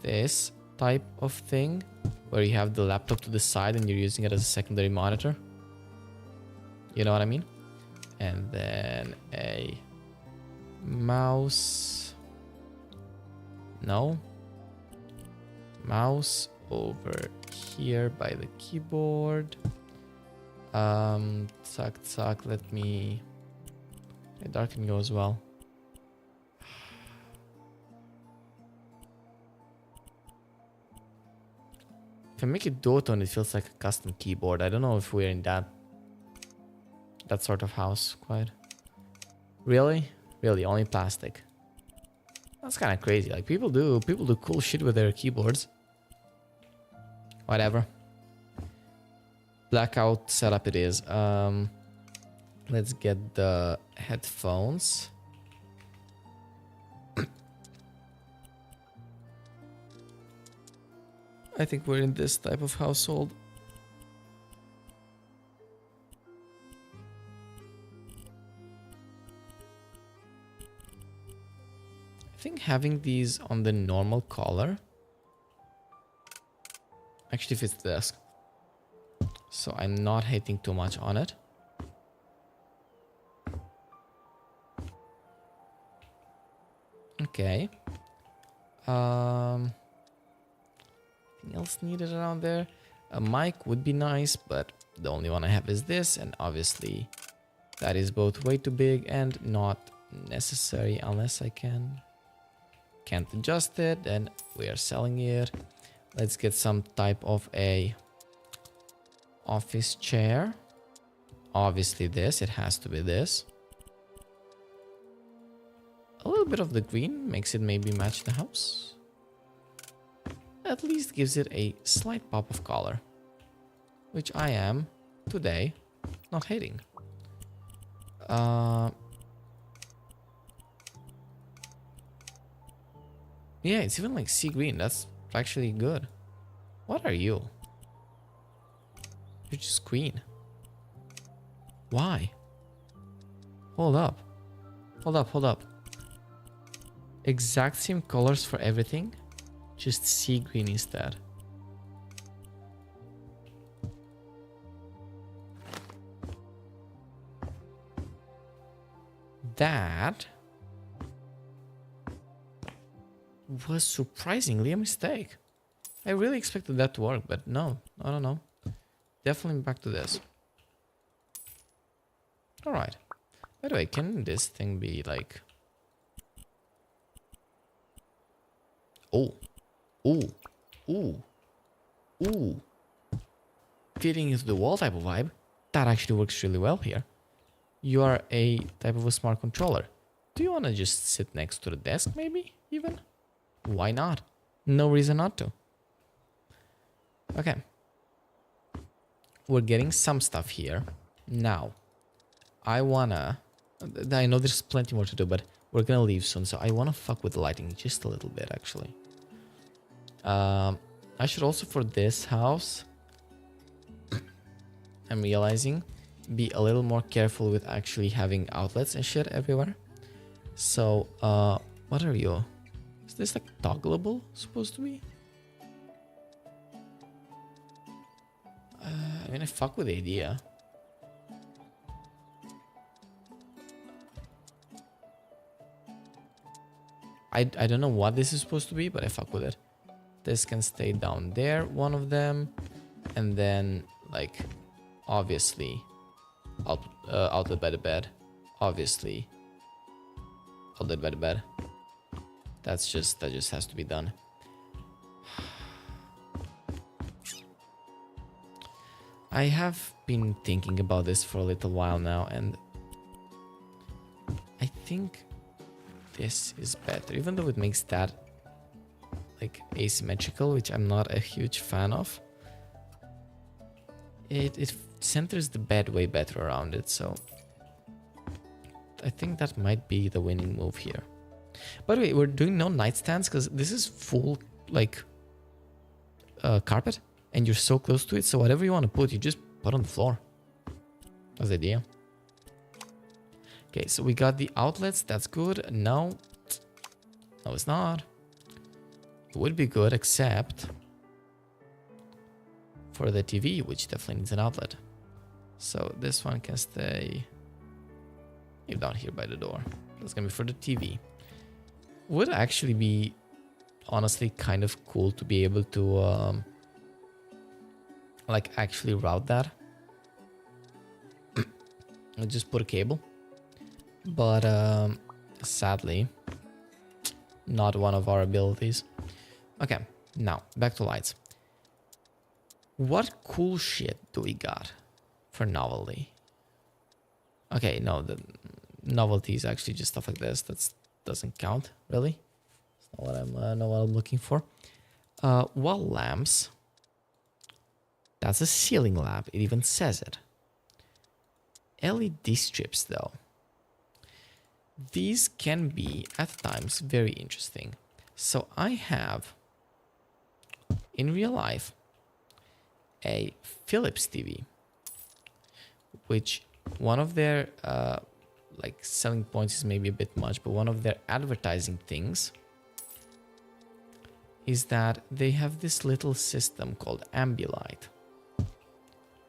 this type of thing, where you have the laptop to the side and you're using it as a secondary monitor. You know what I mean? And then a mouse No. Mouse over here by the keyboard. Zack, let me darken you as well. If I make it duotone, it feels like a custom keyboard. I don't know if we're in that sort of house quite. Really? Really, only plastic. That's kind of crazy. Like people do cool shit with their keyboards. Whatever. Blackout setup it is. Let's get the headphones. I think we're in this type of household. I think having these on the normal color actually fits the desk. So I'm not hating too much on it. Okay. Anything else needed around there? A mic would be nice, but the only one I have is this, and obviously that is both way too big and not necessary unless I can't adjust it, then we are selling it. Let's get some type of a office chair. Obviously this, it has to be this. A little bit of the green makes it maybe match the house. At least gives it a slight pop of color, which I am today not hating. Yeah, it's even like sea green. That's actually good. What are you? You're just green. Why? Hold up. Hold up, hold up. Exact same colors for everything, just sea green instead. That was surprisingly a mistake. I really expected that to work, but no, I don't know. Definitely back to this. Alright. By the way, can this thing be like... Oh. Ooh. Ooh. Ooh. Fitting into the wall type of vibe. That actually works really well here. You are a type of a smart controller. Do you want to just sit next to the desk maybe even? Why not? No reason not to. Okay. We're getting some stuff here. Now, I wanna... I know there's plenty more to do, but we're gonna leave soon, so I wanna fuck with the lighting just a little bit, actually. I should also, for this house, I'm realizing, be a little more careful with actually having outlets and shit everywhere. So, what are you? Is this like toggleable, supposed to be? I mean, I fuck with the idea. I don't know what this is supposed to be, but I fuck with it. This can stay down there, one of them. And then, like, obviously, outlet by the bed. Obviously, outlet by the bed. That just has to be done. I have been thinking about this for a little while now, and I think this is better, even though it makes that like asymmetrical, which I'm not a huge fan of. It centers the bed way better around it, so I think that might be the winning move here. By the way, we're doing no nightstands because this is full like carpet, and you're so close to it, so whatever you want to put, you just put on the floor. That's the idea. Okay, so we got the outlets. That's good. No, it's not. It would be good, except for the TV, which definitely needs an outlet. So this one can stay down here by the door. That's gonna be for the TV. Would actually be honestly kind of cool to be able to like actually route that. I just put a cable, but sadly not one of our abilities. Okay, now back to lights. What cool shit do we got for novelty? Okay, no, the novelty is actually just stuff like this. That doesn't count, really. It's not what I'm looking for. Wall lamps. That's a ceiling lamp. It even says it. LED strips, though. These can be, at times, very interesting. So I have, in real life, a Philips TV, which one of their like selling points is maybe a bit much, but one of their advertising things is that they have this little system called Ambilight.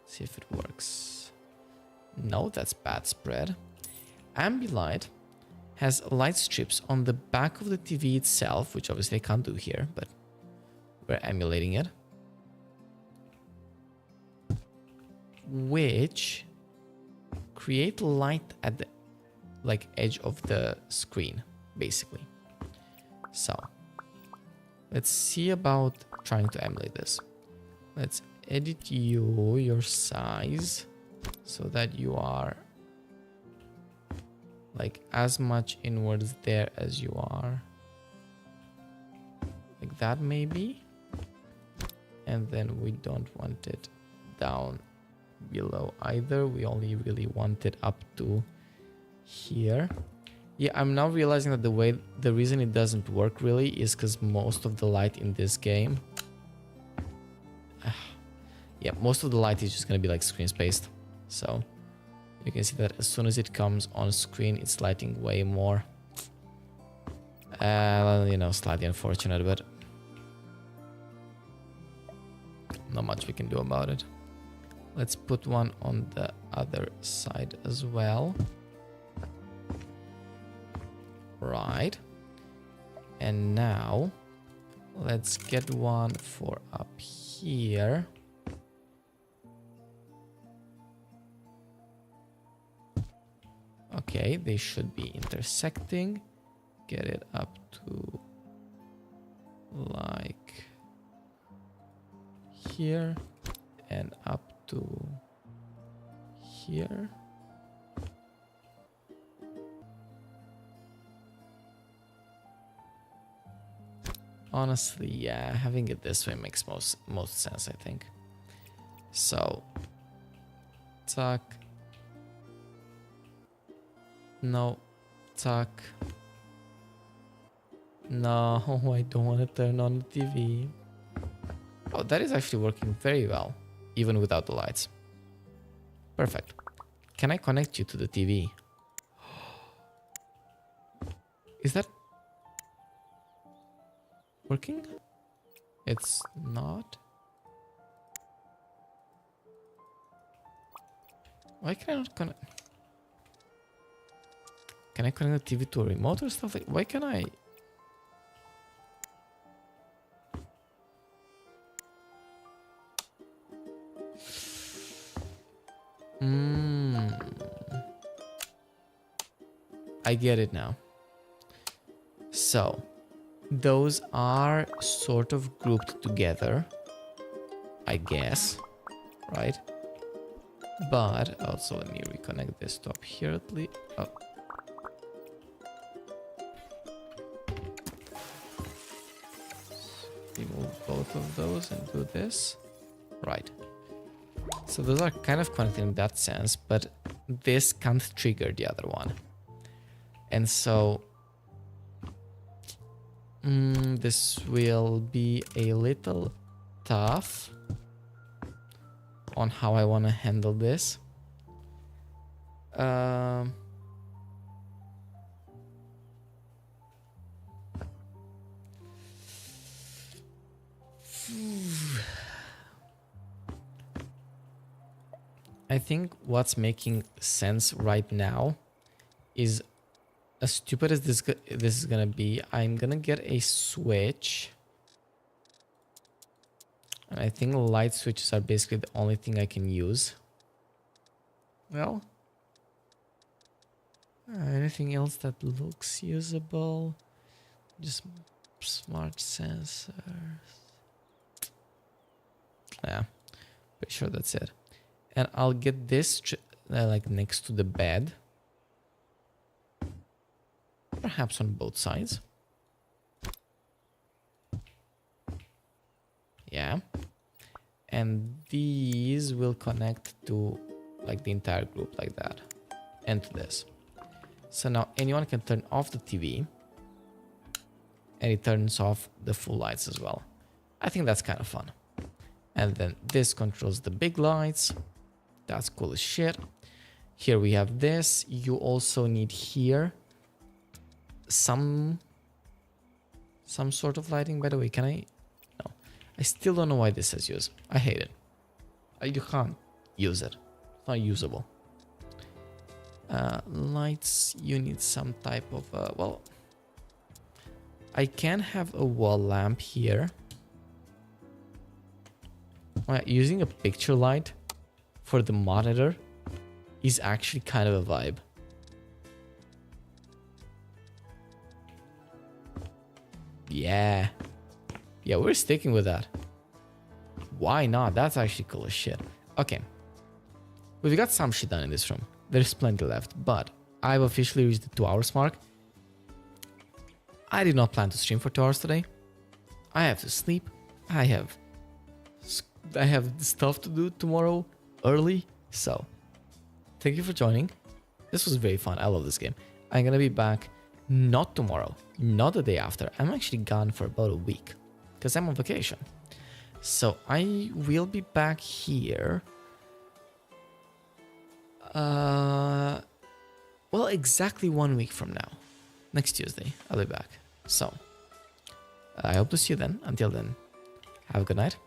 See if it works. No, that's bad spread. Ambilight has light strips on the back of the TV itself, which obviously I can't do here, but we're emulating it, which create light at the like edge of the screen, basically. So let's see about trying to emulate this. Let's edit your size so that you are like as much inwards there as you are, like that maybe, and then we don't want it down below either. We only really want it up to here. Yeah, I'm now realizing that the reason it doesn't work really is because most of the light in this game, yeah, most of the light is just gonna be like screen spaced. So you can see that as soon as it comes on screen, it's lighting way more. You know, slightly unfortunate, but not much we can do about it. Let's put one on the other side as well. Right. And now let's get one for up here. Okay, they should be intersecting. Get it up to like here and up to here. Honestly, yeah, having it this way makes most sense, I think. So, tuck. No, tuck. No, I don't want to turn on the TV. Oh, that is actually working very well, even without the lights. Perfect. Can I connect you to the TV? Is that working? It's not. Why can I not connect? Can I connect the TV to a remote or stuff like? Why can I? I get it now. So those are sort of grouped together, I guess, right? But also let me reconnect this to up here at least. Oh. Remove both of those and do this. Right. So those are kind of connected in that sense, but this can't trigger the other one. And so this will be a little tough on how I want to handle this. I think what's making sense right now is as stupid as this is gonna be, I'm gonna get a switch. And I think light switches are basically the only thing I can use. Well, anything else that looks usable? Just smart sensors. Yeah, pretty sure that's it. And I'll get this like next to the bed. Perhaps on both sides. Yeah. And these will connect to like the entire group like that. And to this. So now anyone can turn off the TV. And it turns off the full lights as well. I think that's kind of fun. And then this controls the big lights. That's cool as shit. Here we have this. You also need here some sort of lighting. By the way, can I? No. I still don't know why this says use. I hate it. You can't use it. It's not usable. Lights, you need some type of... well, I can have a wall lamp here. Using a picture light for the monitor is actually kind of a vibe. Yeah. Yeah, we're sticking with that. Why not? That's actually cool as shit. Okay. We've got some shit done in this room. There's plenty left, but I've officially reached the 2 hours mark. I did not plan to stream for 2 hours today. I have to sleep. I have stuff to do tomorrow early. So, thank you for joining. This was very fun. I love this game. I'm gonna be back not tomorrow, not the day after. I'm actually gone for about a week because I'm on vacation. So I will be back here. Well, exactly 1 week from now. Next Tuesday, I'll be back. So, I hope to see you then. Until then, have a good night.